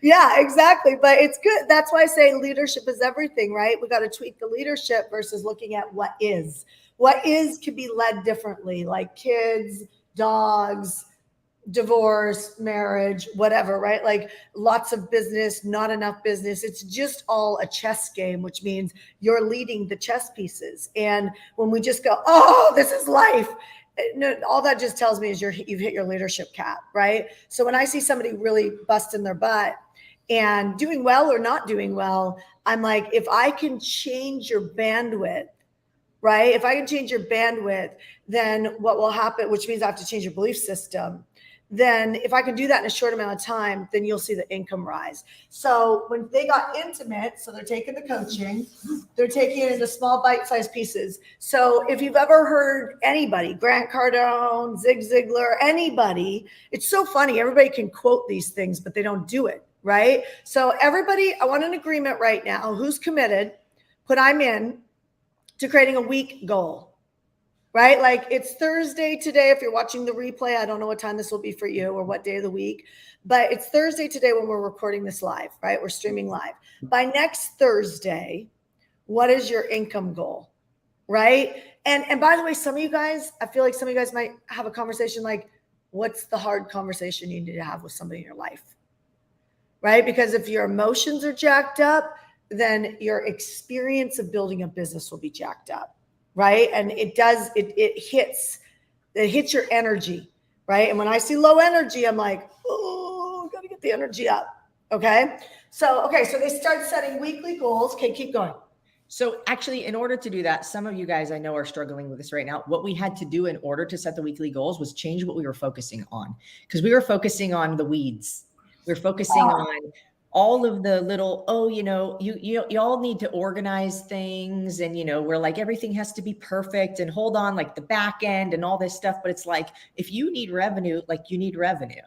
Yeah, exactly. But it's good. That's why I say leadership is everything, right? We got to tweak the leadership versus looking at what is. What is could be led differently, like kids, dogs, divorce, marriage, whatever, right? Like lots of business, not enough business. It's just all a chess game, which means you're leading the chess pieces. And when we just go, oh, this is life, no, all that just tells me is you've hit your leadership cap, right? So when I see somebody really busting their butt and doing well or not doing well, I'm like, if I can change your bandwidth, right? If I can change your bandwidth, then what will happen, which means I have to change your belief system. Then if I can do that in a short amount of time, then you'll see the income rise. So when they got intimate, so they're taking the coaching, they're taking it into small bite-sized pieces. So if you've ever heard anybody, Grant Cardone, Zig Ziglar, anybody, it's so funny. Everybody can quote these things, but they don't do it, right? So everybody, I want an agreement right now. Who's committed? Put I'm in to creating a week goal. Right? Like it's Thursday today. If you're watching the replay, I don't know what time this will be for you or what day of the week, but it's Thursday today when we're recording this live, right? We're streaming live. By next Thursday, what is your income goal? Right? And by the way, some of you guys, I feel like some of you guys might have a conversation like, what's the hard conversation you need to have with somebody in your life? Right? Because if your emotions are jacked up, then your experience of building a business will be jacked up. Right. And it hits your energy. Right. And when I see low energy, I'm like, oh, got to get the energy up. Okay. So they start setting weekly goals. Okay. Keep going. So actually, in order to do that, some of you guys I know are struggling with this right now. What we had to do in order to set the weekly goals was change what we were focusing on, because we were focusing on the weeds. We were focusing on all of the little, you all need to organize things. And, we're like, everything has to be perfect and hold on, like the back end and all this stuff. But it's like, if you need revenue, like you need revenue.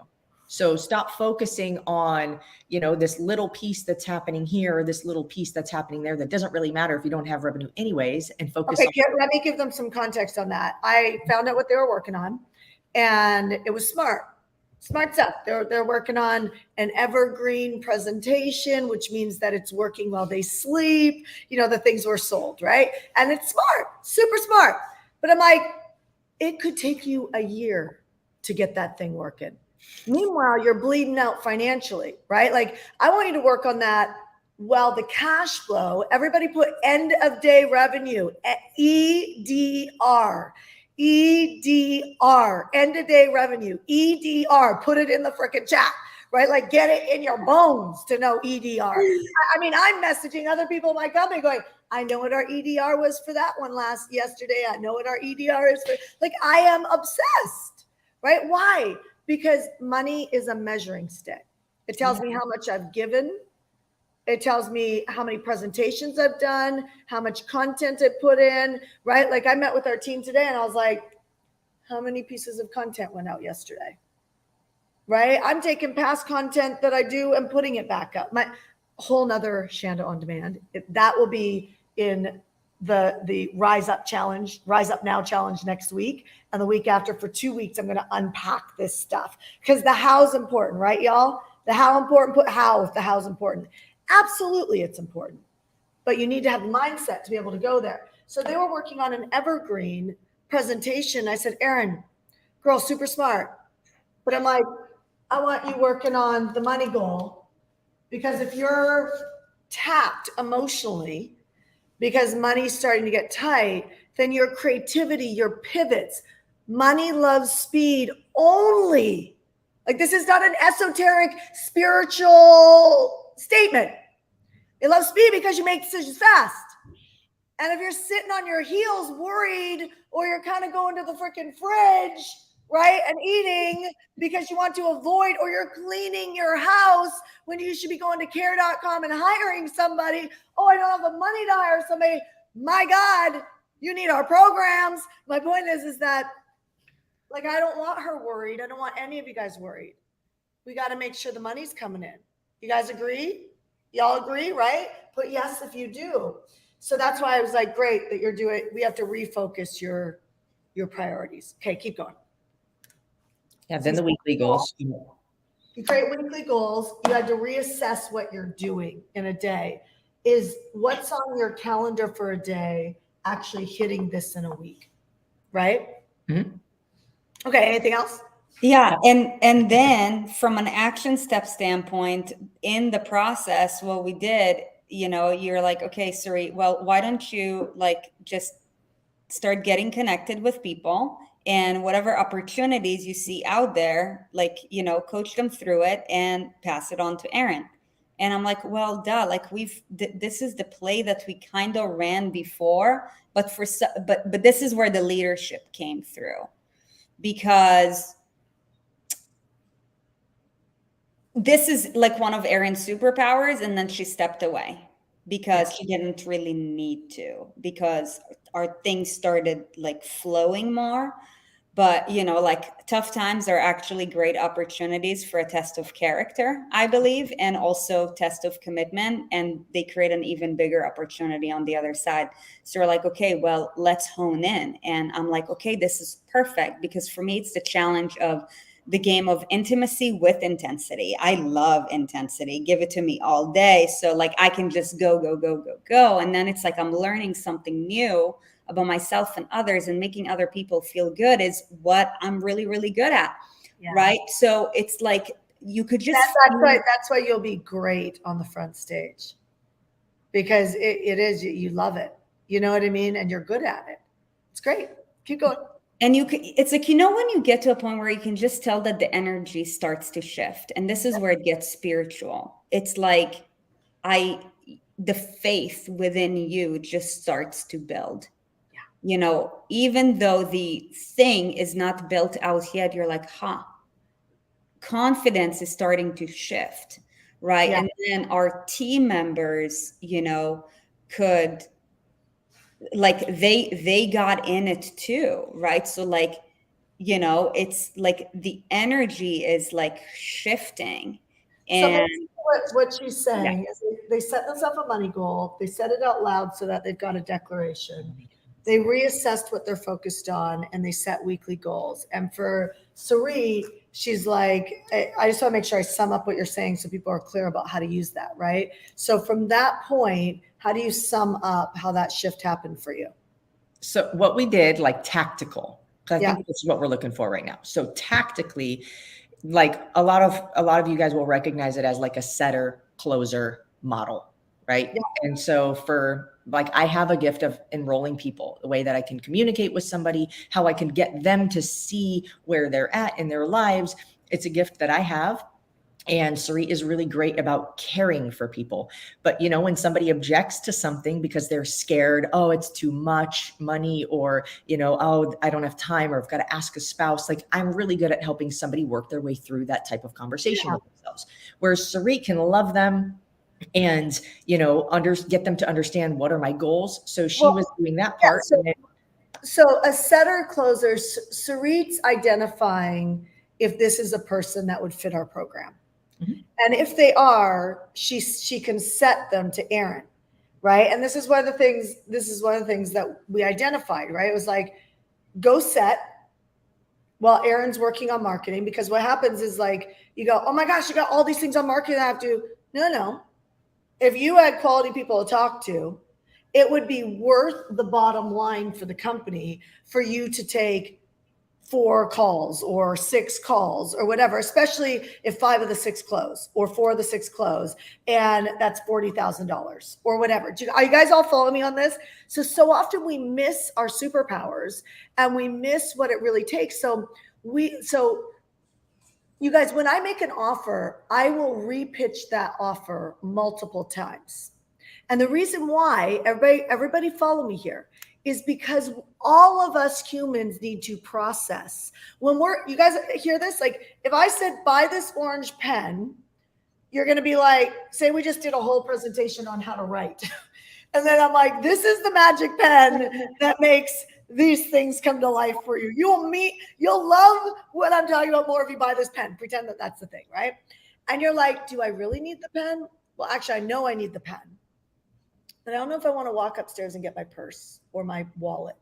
So stop focusing on, this little piece that's happening here, or this little piece that's happening there. That doesn't really matter if you don't have revenue anyways, and focus. Okay, let me give them some context on that. I found out what they were working on, and it was smart stuff. They're working on an evergreen presentation, which means that it's working while they sleep. The things were sold, right? And it's smart, super smart. But I'm like, it could take you a year to get that thing working. Meanwhile, you're bleeding out financially, right? Like I want you to work on that. Well, the cash flow, everybody put end of day revenue, EDR. EDR, end of day revenue, EDR, put it in the freaking chat, right? Like get it in your bones to know EDR. I mean, I'm messaging other people in my company going, I know what our EDR was for that one yesterday. I know what our EDR is for, like, I am obsessed, right? Why? Because money is a measuring stick. It tells me how much I've given. It tells me how many presentations I've done, how much content I put in, right? Like I met with our team today and I was like, how many pieces of content went out yesterday? Right? I'm taking past content that I do and putting it back up. My whole nother Shanda on Demand. That will be in the Rise Up Now challenge next week. And the week after, for 2 weeks, I'm going to unpack this stuff because the how's important, right, y'all? The how important, put how if the how's important. Absolutely, it's important, but you need to have the mindset to be able to go there. So they were working on an evergreen presentation. I said, Erin, girl, super smart. But I'm like, I want you working on the money goal, because if you're tapped emotionally because money's starting to get tight, then your creativity, your pivots, money loves speed only. Like this is not an esoteric spiritual statement. It loves speed because you make decisions fast. And if you're sitting on your heels worried, or you're kind of going to the freaking fridge, right, and eating because you want to avoid, or you're cleaning your house when you should be going to care.com and hiring somebody. Oh, I don't have the money to hire somebody. My God, you need our programs. My point is that, like, I don't want her worried. I don't want any of you guys worried. We got to make sure the money's coming in. You guys agree? Y'all agree, right? Put yes if you do. So that's why I was like, great that you're doing. We have to refocus your priorities. Okay, keep going. Yeah, then the weekly goals. You create weekly goals. You had to reassess what you're doing in a day. Is what's on your calendar for a day actually hitting this in a week, right? Mm-hmm. Okay, anything else? Yeah, and then from an action step standpoint, in the process, what we did, you're like, okay, Suri, well, why don't you like just start getting connected with people, and whatever opportunities you see out there, like, coach them through it and pass it on to Aaron. And I'm like, well, duh, like this is the play that we kind of ran before, but but this is where the leadership came through, because this is like one of Erin's superpowers, and then she stepped away because she didn't really need to, because our things started like flowing more. But like, tough times are actually great opportunities for a test of character, I believe, and also test of commitment, and they create an even bigger opportunity on the other side. So we're like, okay, well, let's hone in. And I'm like, okay, this is perfect, because for me, it's the challenge of the game of intimacy with intensity. I love intensity. Give it to me all day. So like, I can just go, go, go, go, go. And then it's like I'm learning something new about myself and others, and making other people feel good is what I'm really, really good at. Yeah. Right. So it's like, you could just that's why you'll be great on the front stage, because it is, you love it. You know what I mean? And you're good at it. It's great. Keep going. And it's like, when you get to a point where you can just tell that the energy starts to shift, and this is where it gets spiritual. It's like, the faith within you just starts to build. Even though the thing is not built out yet, you're like, confidence is starting to shift, right? Yeah. And then our team members, could, like, they got in it too, right? So like, it's like the energy is like shifting. And so what she's saying is they set themselves a money goal, they set it out loud so that they've got a declaration. They reassessed what they're focused on, and they set weekly goals. And for Suri, she's like, I just want to make sure I sum up what you're saying so people are clear about how to use that, right? So from that point, how do you sum up how that shift happened for you? So what we did, like tactical, because I think this is what we're looking for right now. So tactically, like a lot of you guys will recognize it as like a setter closer model, right? Yeah. And so for like, I have a gift of enrolling people, the way that I can communicate with somebody, how I can get them to see where they're at in their lives. It's a gift that I have. And Sari is really great about caring for people. But, when somebody objects to something because they're scared, oh, it's too much money, or, oh, I don't have time, or I've got to ask a spouse. Like, I'm really good at helping somebody work their way through that type of conversation with themselves. Whereas Sari can love them and, get them to understand what are my goals. So she was doing that part. Yeah, so a setter closer, Sari's identifying if this is a person that would fit our program. Mm-hmm. And if they are, she can set them to Aaron, right? And this is one of the things that we identified, right? It was like, go set while Aaron's working on marketing, because what happens is, like, you go, oh my gosh, you got all these things on marketing I have to. No. If you had quality people to talk to, it would be worth the bottom line for the company for you to take 4 calls or 6 calls or whatever, especially if 5 of the 6 close or 4 of the 6 close, and that's $40,000 or whatever. Are you guys all following me on this? So often we miss our superpowers and we miss what it really takes. So you guys, when I make an offer, I will repitch that offer multiple times. And the reason why, everybody follow me here, is because all of us humans need to process. You guys hear this? Like, if I said, buy this orange pen, you're going to be like, say we just did a whole presentation on how to write. And then I'm like, this is the magic pen that makes these things come to life for you. You'll love what I'm talking about more if you buy this pen. Pretend that that's the thing, right? And you're like, do I really need the pen? Well, actually, I know I need the pen. But I don't know if I want to walk upstairs and get my purse or my wallet.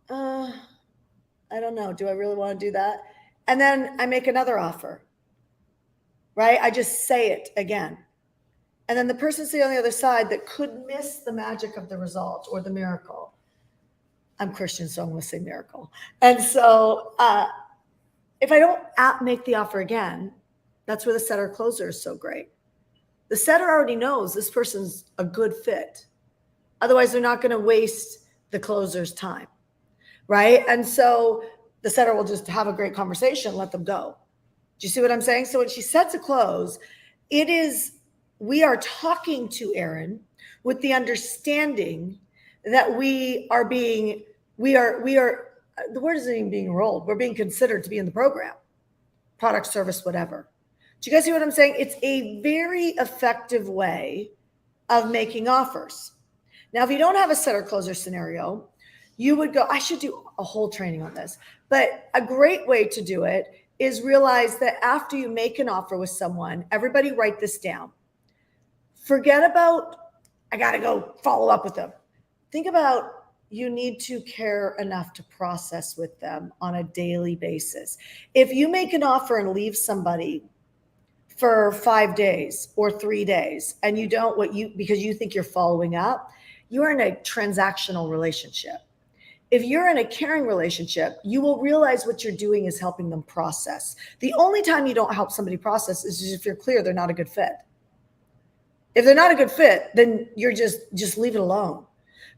I don't know. Do I really want to do that? And then I make another offer, right? I just say it again. And then the person sitting on the other side that could miss the magic of the result or the miracle. I'm Christian, so I'm going to say miracle. And so if I don't make the offer again, that's where the setter closer is so great. The setter already knows this person's a good fit. Otherwise, they're not going to waste the closer's time, right? And so the setter will just have a great conversation, let them go. Do you see what I'm saying? So when she sets a close, we are talking to Erin with the understanding that the word isn't even being rolled. We're being considered to be in the program, product, service, whatever. Do you guys see what I'm saying? It's a very effective way of making offers. Now, if you don't have a setter closer scenario, you would go, I should do a whole training on this, but a great way to do it is realize that after you make an offer with someone, everybody write this down. Forget about, I got to go follow up with them. Think about, you need to care enough to process with them on a daily basis. If you make an offer and leave somebody for 5 days or 3 days and you don't because you think you're following up, you're in a transactional relationship. If you're in a caring relationship, you will realize what you're doing is helping them process. The only time you don't help somebody process is if you're clear they're not a good fit. If they're not a good fit, then you're just leave it alone.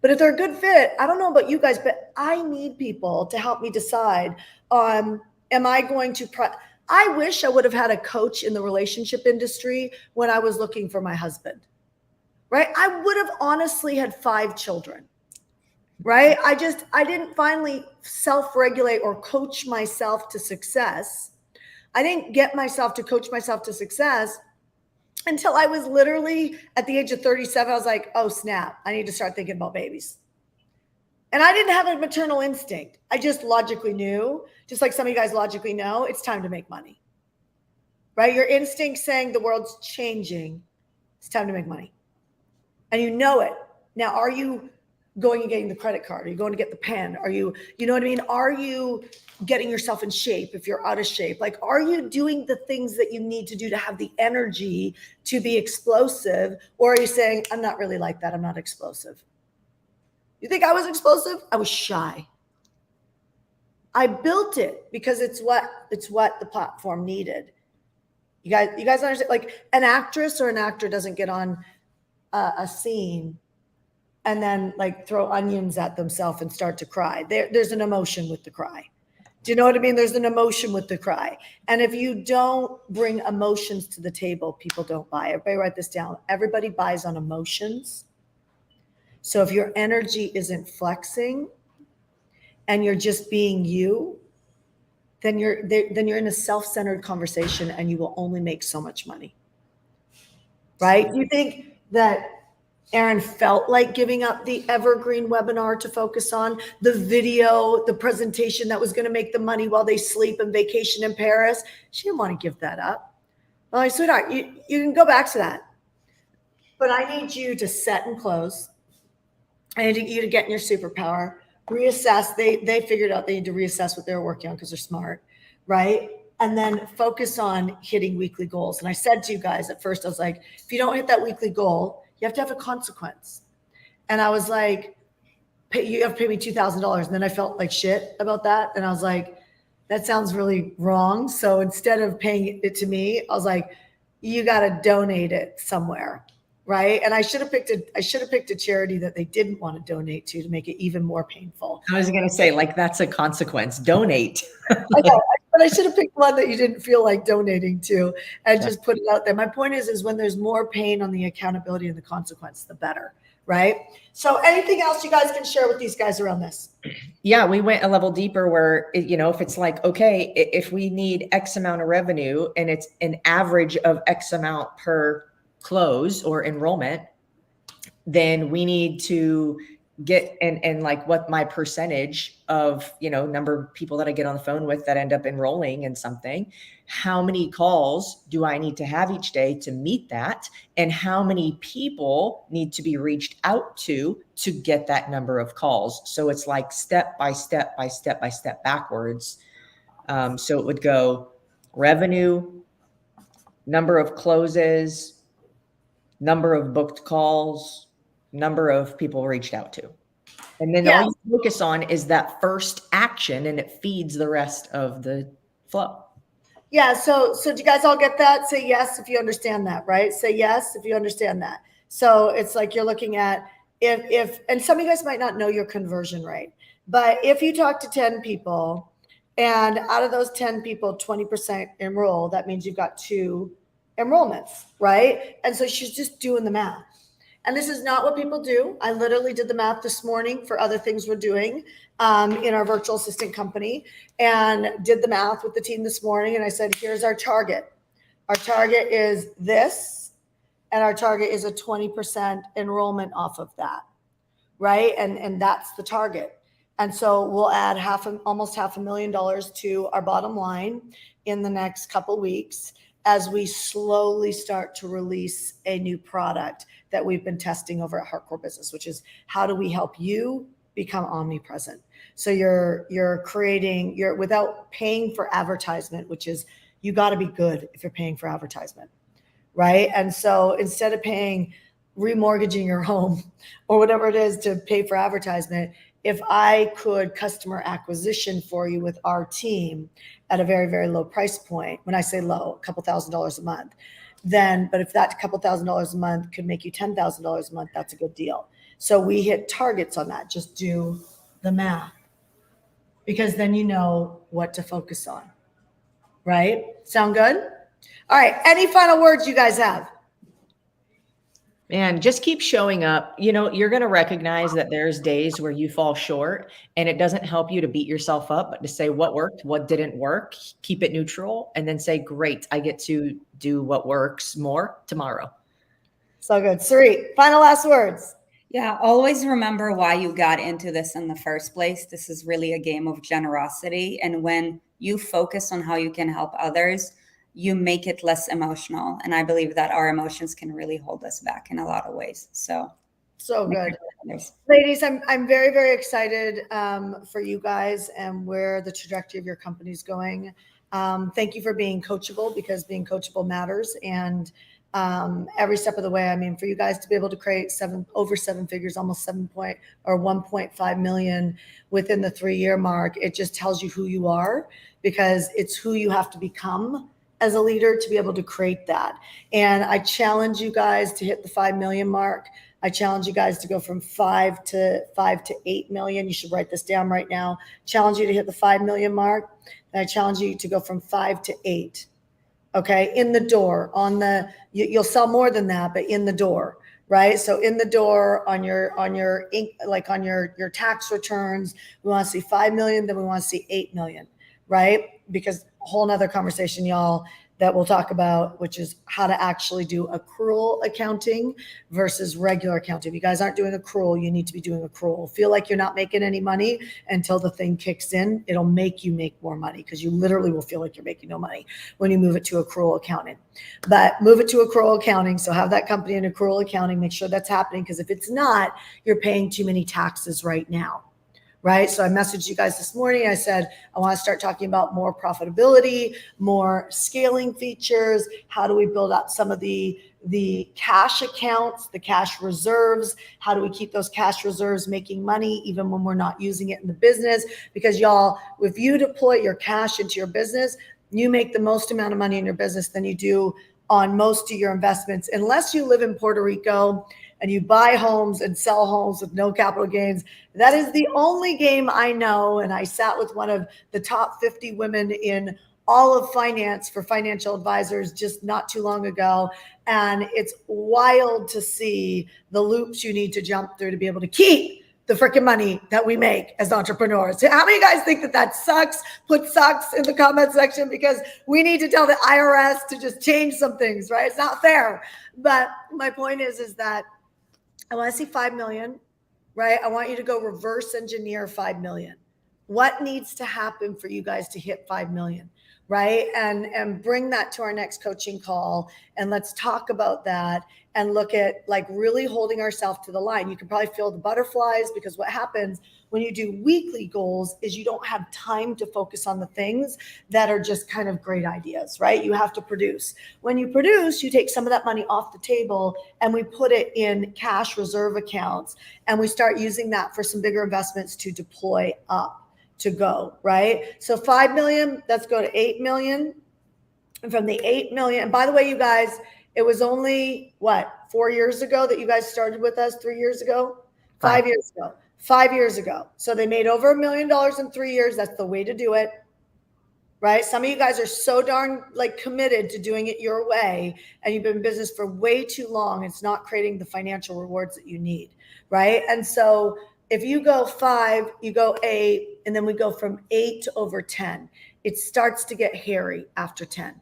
But if they're a good fit, I don't know about you guys, but I need people to help me decide am I going to I wish I would have had a coach in the relationship industry when I was looking for my husband, right? I would have honestly had 5 children, right? I didn't finally self-regulate or coach myself to success. I didn't get myself to coach myself to success until I was literally at the age of 37. I was like, oh snap, I need to start thinking about babies. And I didn't have a maternal instinct. I just logically knew, just like some of you guys logically know, it's time to make money, right? Your instinct saying the world's changing, it's time to make money. And you know it. Now, are you going and getting the credit card? Are you going to get the pen? Are you know what I mean? Are you getting yourself in shape if you're out of shape? Like, are you doing the things that you need to do to have the energy to be explosive? Or are you saying, I'm not really like that, I'm not explosive? You think I was explosive? I was shy. I built it because it's what the platform needed. You guys understand? Like, an actress or an actor doesn't get on a scene and then like throw onions at themselves and start to cry. There's an emotion with the cry. Do you know what I mean? There's an emotion with the cry. And if you don't bring emotions to the table, people don't buy. Everybody write this down. Everybody buys on emotions. So if your energy isn't flexing and you're just being you, then you're in a self-centered conversation and you will only make so much money. Right? Do you think that Erin felt like giving up the evergreen webinar to focus on the video, the presentation that was going to make the money while they sleep and vacation in Paris? She didn't want to give that up. Well, sweetheart, you can go back to that. But I need you to set and close. I need you to get in your superpower, reassess. They figured out they need to reassess what they were working on because they're smart, right? And then focus on hitting weekly goals. And I said to you guys at first, I was like, if you don't hit that weekly goal, you have to have a consequence. And I was like, you have to pay me $2,000. And then I felt like shit about that. And I was like, that sounds really wrong. So instead of paying it to me, I was like, you got to donate it somewhere. Right. And I should have picked a charity that they didn't want to donate to make it even more painful. I was going to say, like, that's a consequence. Donate. I know, but I should have picked one that you didn't feel like donating to and just put it out there. My point is when there's more pain on the accountability and the consequence, the better. Right. So anything else you guys can share with these guys around this? Yeah, we went a level deeper where, if it's like, okay, if we need X amount of revenue and it's an average of X amount per close or enrollment, then we need to get and like what my percentage of number of people that I get on the phone with that end up enrolling in something, how many calls do I need to have each day to meet that, and how many people need to be reached out to get that number of calls. So it's like step by step by step by step backwards. So it would go revenue, number of closes, number of booked calls, number of people reached out to. And then all Yes. you focus on is that first action, and it feeds the rest of the flow. Yeah. So do you guys all get that? Say yes if you understand that, right? Say yes if you understand that. So it's like you're looking at if and some of you guys might not know your conversion rate, but if you talk to 10 people and out of those 10 people, 20% enroll, that means you've got 2 enrollments, right? And so she's just doing the math. And this is not what people do. I literally did the math this morning for other things we're doing in our virtual assistant company, and did the math with the team this morning. And I said, here's our target. Our target is this, and our target is a 20% enrollment off of that, right? And that's the target. And so we'll add almost $500,000 to our bottom line in the next couple weeks as we slowly start to release a new product that we've been testing over at Hardcore Business, which is how do we help you become omnipresent? So you're creating without paying for advertisement, which is you got to be good if you're paying for advertisement, right? And so instead of paying remortgaging your home or whatever it is to pay for advertisement, if I could customer acquisition for you with our team at a very, very low price point, when I say low, a couple $1,000s a month, then, but if that couple $1,000s a month could make you $10,000 a month, that's a good deal. So we hit targets on that. Just do the math, because then you know what to focus on, right? Sound good? All right. Any final words you guys have? Man, just keep showing up. You know, you're going to recognize that there's days where you fall short, and it doesn't help you to beat yourself up, but to say what worked, what didn't work, keep it neutral, and then say, great, I get to do what works more tomorrow. So good. Sarit, final last words. Yeah, always remember why you got into this in the first place. This is really a game of generosity. And when you focus on how you can help others, you make it less emotional. And I believe that our emotions can really hold us back in a lot of ways. So good. Ladies, I'm very, very excited for you guys and where the trajectory of your company is going. Thank you for being coachable, because being coachable matters. And every step of the way, I mean, for you guys to be able to create over 7 figures, almost 1.5 million within the 3-year mark, it just tells you who you are, because it's who you have to become as a leader to be able to create that. And I challenge you guys to hit the 5 million mark. I challenge you guys to go from 5 to 8 million. You should write this down right now. Challenge you to hit the 5 million mark. And I challenge you to go from 5 to 8. Okay, in the door, you'll sell more than that, but in the door, right? So in the door on your tax returns, we want to see 5 million, then we want to see 8 million, right? Because a whole nother conversation, y'all, that we'll talk about, which is how to actually do accrual accounting versus regular accounting. If you guys aren't doing accrual, you need to be doing accrual. Feel like you're not making any money until the thing kicks in. It'll make you make more money, because you literally will feel like you're making no money when you move it to accrual accounting. But move it to accrual accounting. So have that company in accrual accounting. Make sure that's happening, because if it's not, you're paying too many taxes right now. Right. So I messaged you guys this morning. I said, I want to start talking about more profitability, more scaling features. How do we build out some of the cash accounts, the cash reserves? How do we keep those cash reserves making money even when we're not using it in the business? Because y'all, if you deploy your cash into your business, you make the most amount of money in your business than you do on most of your investments, unless you live in Puerto Rico and you buy homes and sell homes with no capital gains. That is the only game I know. And I sat with one of the top 50 women in all of finance for financial advisors just not too long ago. And it's wild to see the loops you need to jump through to be able to keep the freaking money that we make as entrepreneurs. How many of you guys think that sucks? Put sucks in the comment section, because we need to tell the IRS to just change some things, right? It's not fair. But my point is that I want to see 5 million, right? I want you to go reverse engineer 5 million. What needs to happen for you guys to hit 5 million, right? And bring that to our next coaching call, and let's talk about that. and look at like really holding ourselves to the line. You can probably feel the butterflies, because what happens when you do weekly goals is you don't have time to focus on the things that are just kind of great ideas, right? You have to produce. When you produce, you take some of that money off the table and we put it in cash reserve accounts, and we start using that for some bigger investments to deploy up to go, right? So 5 million, let's go to 8 million. And from the 8 million, and by the way, you guys, it was only what, 4 years ago that you guys started with us? 3 years ago? 5 years ago. 5 years ago. So they made over $1 million in 3 years. That's the way to do it, right? Some of you guys are so darn like committed to doing it your way, and you've been in business for way too long. It's not creating the financial rewards that you need, right? And so if you go 5, you go 8, and then we go from 8 to over 10. It starts to get hairy after 10.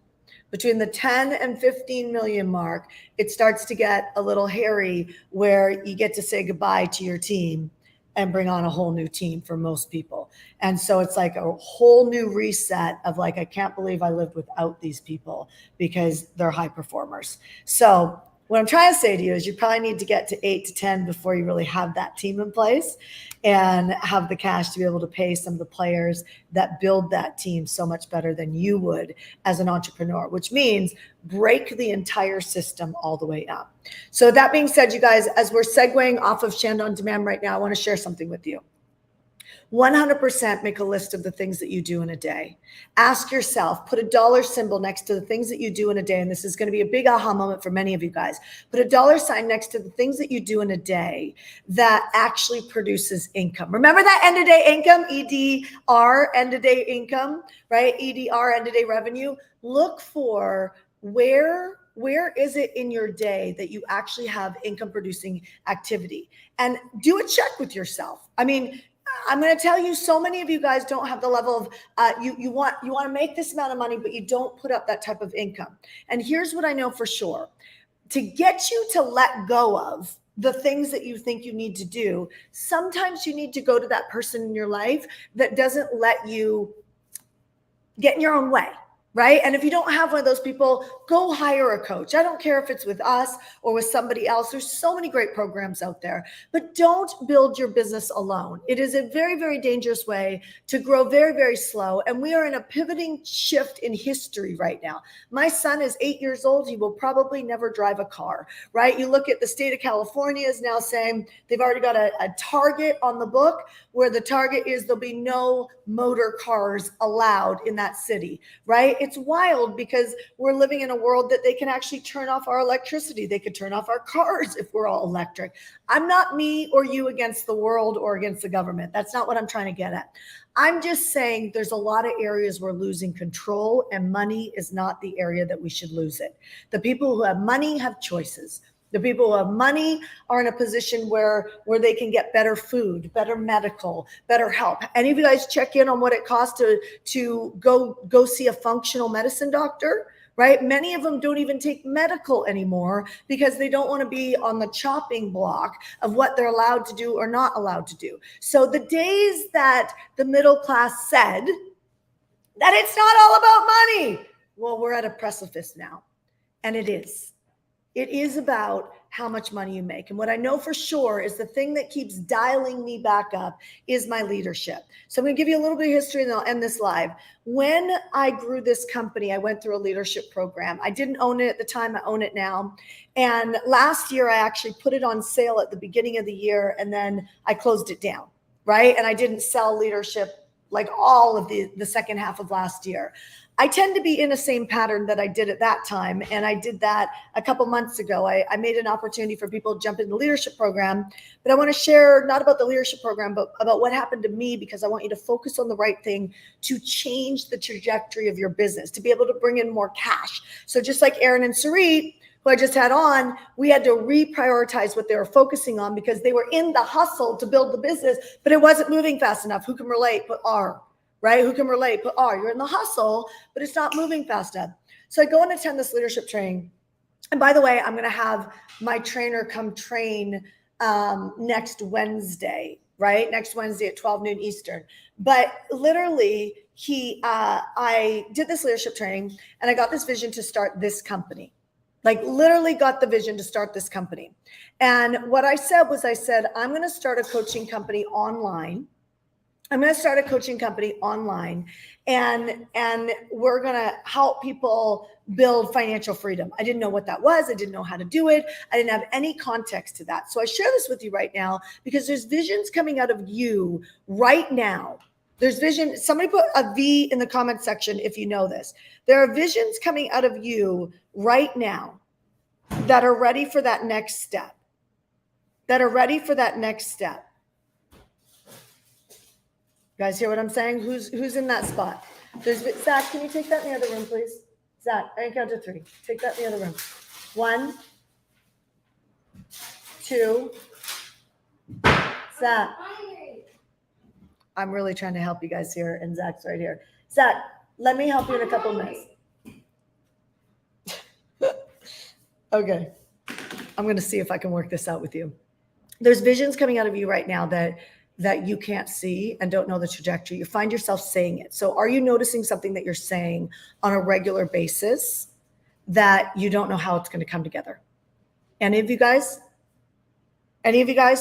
Between the 10 and 15 million mark, it starts to get a little hairy, where you get to say goodbye to your team and bring on a whole new team for most people. And so it's like a whole new reset of like, I can't believe I lived without these people, because they're high performers. So what I'm trying to say to you is you probably need to get to 8 to 10 before you really have that team in place and have the cash to be able to pay some of the players that build that team so much better than you would as an entrepreneur, which means break the entire system all the way up. So that being said, you guys, as we're segueing off of Shanda On Demand right now, I want to share something with you. 100% make a list of the things that you do in a day. Ask yourself, put a dollar symbol next to the things that you do in a day. And this is going to be a big aha moment for many of you guys. Put a dollar sign next to the things that you do in a day that actually produces income. Remember that end of day income, EDR, end of day income, right? EDR, end of day revenue. Look for where is it in your day that you actually have income producing activity, and do a check with yourself. I mean, I'm going to tell you, so many of you guys don't have the level of you want to make this amount of money, but you don't put up that type of income. And here's what I know for sure: to get you to let go of the things that you think you need to do, sometimes you need to go to that person in your life that doesn't let you get in your own way. Right? And if you don't have one of those people, go hire a coach. I don't care if it's with us or with somebody else. There's so many great programs out there, but don't build your business alone. It is a very, very dangerous way to grow very, very slow. And we are in a pivoting shift in history right now. My son is 8 years old. He will probably never drive a car, right? You look at the state of California is now saying they've already got a target on the book, where the target is there'll be no motor cars allowed in that city, right? It's wild, because we're living in a world that they can actually turn off our electricity. They could turn off our cars if we're all electric. I'm not me or you against the world or against the government. That's not what I'm trying to get at. I'm just saying there's a lot of areas we're losing control, and money is not the area that we should lose it. The people who have money have choices. The people who have money are in a position where they can get better food, better medical, better help. Any of you guys check in on what it costs to go see a functional medicine doctor, right? Many of them don't even take medical anymore because they don't want to be on the chopping block of what they're allowed to do or not allowed to do. So the days that the middle class said that it's not all about money, well, we're at a precipice now, and it is. It is about how much money you make. And what I know for sure is the thing that keeps dialing me back up is my leadership. So I'm going to give you a little bit of history and I'll end this live. When I grew this company, I went through a leadership program. I didn't own it at the time. I own it now. And last year, I actually put it on sale at the beginning of the year, and then I closed it down, right? And I didn't sell leadership like all of the second half of last year. I tend to be in the same pattern that I did at that time. And I did that a couple months ago. I made an opportunity for people to jump into the leadership program, but I want to share not about the leadership program, but about what happened to me, because I want you to focus on the right thing to change the trajectory of your business, to be able to bring in more cash. So just like Aaron and Sarit, who I just had on, we had to reprioritize what they were focusing on because they were in the hustle to build the business, but it wasn't moving fast enough. Who can relate? Put R. Right? Who can relate? Put R. You're in the hustle, but it's not moving fast enough. So I go and attend this leadership training. And by the way, I'm going to have my trainer come train next Wednesday, right? Next Wednesday at 12 noon Eastern. But literally, I did this leadership training and I got this vision to start this company. Like literally got the vision to start this company. And what I said was, I'm going to start a coaching company online. I'm going to start a coaching company online, and we're going to help people build financial freedom. I didn't know what that was. I didn't know how to do it. I didn't have any context to that. So I share this with you right now because there's visions coming out of you right now. There's vision. Somebody put a V in the comment section if you know this. There are visions coming out of you right now that are ready for that next step. That are ready for that next step. You guys hear what I'm saying? Who's in that spot? There's Zach, can you take that in the other room, please? Zach, I can count to 3. Take that in the other room. 1, 2. Zach. I'm really trying to help you guys here, and Zach's right here. Zach, let me help you in a couple minutes. Okay. I'm going to see if I can work this out with you. There's visions coming out of you right now that you can't see and don't know the trajectory. You find yourself saying it. So are you noticing something that you're saying on a regular basis that you don't know how it's going to come together? Any of you guys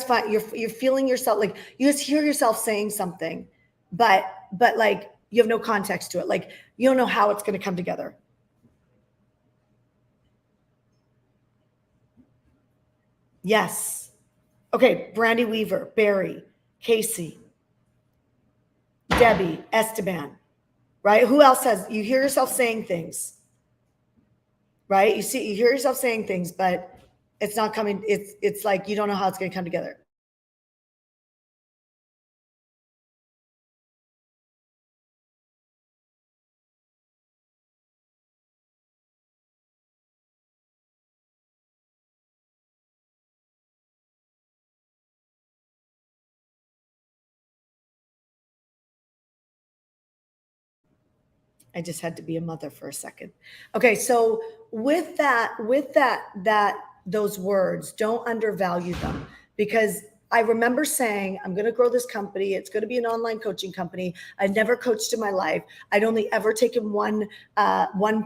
find you're feeling yourself, like you just hear yourself saying something, but like you have no context to it. Like you don't know how it's going to come together. Yes. Okay. Brandy Weaver, Barry, Casey, Debbie, Esteban, right? Who else you hear yourself saying things, right? You hear yourself saying things, but it's not coming. It's like, you don't know how it's going to come together. I just had to be a mother for a second. Okay. So with those words, don't undervalue them, because I remember saying, I'm going to grow this company. It's going to be an online coaching company. I'd never coached in my life. I'd only ever taken one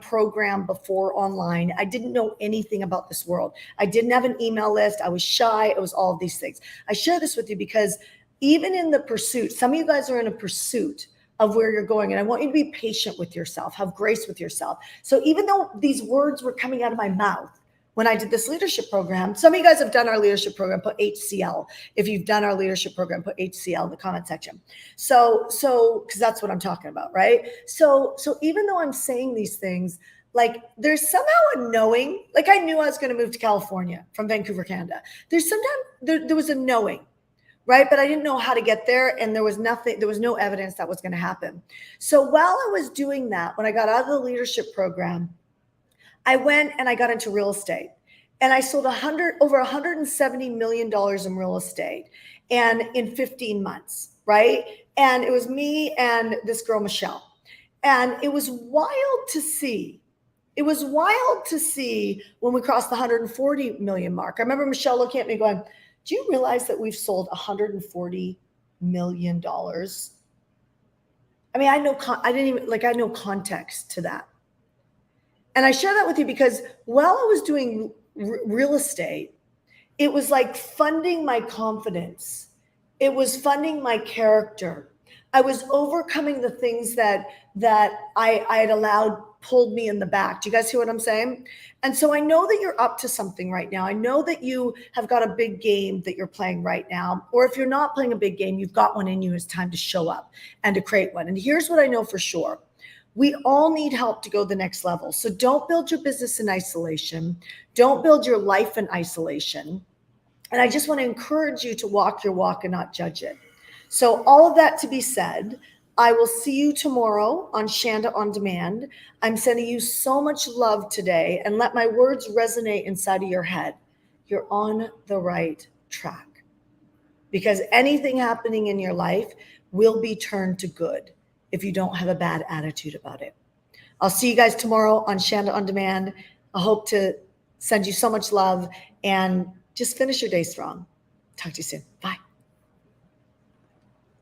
program before online. I didn't know anything about this world. I didn't have an email list. I was shy. It was all of these things. I share this with you because even in the pursuit, some of you guys are in a pursuit of where you're going. And I want you to be patient with yourself, have grace with yourself. So even though these words were coming out of my mouth when I did this leadership program, some of you guys have done our leadership program, put HCL. If you've done our leadership program, put HCL in the comment section. So, cause that's what I'm talking about, right? So even though I'm saying these things, like there's somehow a knowing, like I knew I was going to move to California from Vancouver, Canada. There's sometimes there was a knowing, right? But I didn't know how to get there. And there was no evidence that was going to happen. So while I was doing that, when I got out of the leadership program, I went and I got into real estate, and I sold over $170 million in real estate, and in 15 months, right? And it was me and this girl, Michelle. And it was wild to see. It was wild to see when we crossed the 140 million mark. I remember Michelle looking at me going, do you realize that we've sold $140 million? I mean, I know context to that. And I share that with you because while I was doing real estate, it was like funding my confidence. It was funding my character. I was overcoming the things that I had allowed pulled me in the back. Do you guys see what I'm saying? And so I know that you're up to something right now. I know that you have got a big game that you're playing right now. Or if you're not playing a big game, you've got one in you. It's time to show up and to create one. And here's what I know for sure. We all need help to go the next level. So don't build your business in isolation. Don't build your life in isolation. And I just want to encourage you to walk your walk and not judge it. So all of that to be said, I will see you tomorrow on Shanda On Demand. I'm sending you so much love today, and let my words resonate inside of your head. You're on the right track, because anything happening in your life will be turned to good if you don't have a bad attitude about it. I'll see you guys tomorrow on Shanda On Demand. I hope to send you so much love, and just finish your day strong. Talk to you soon. Bye.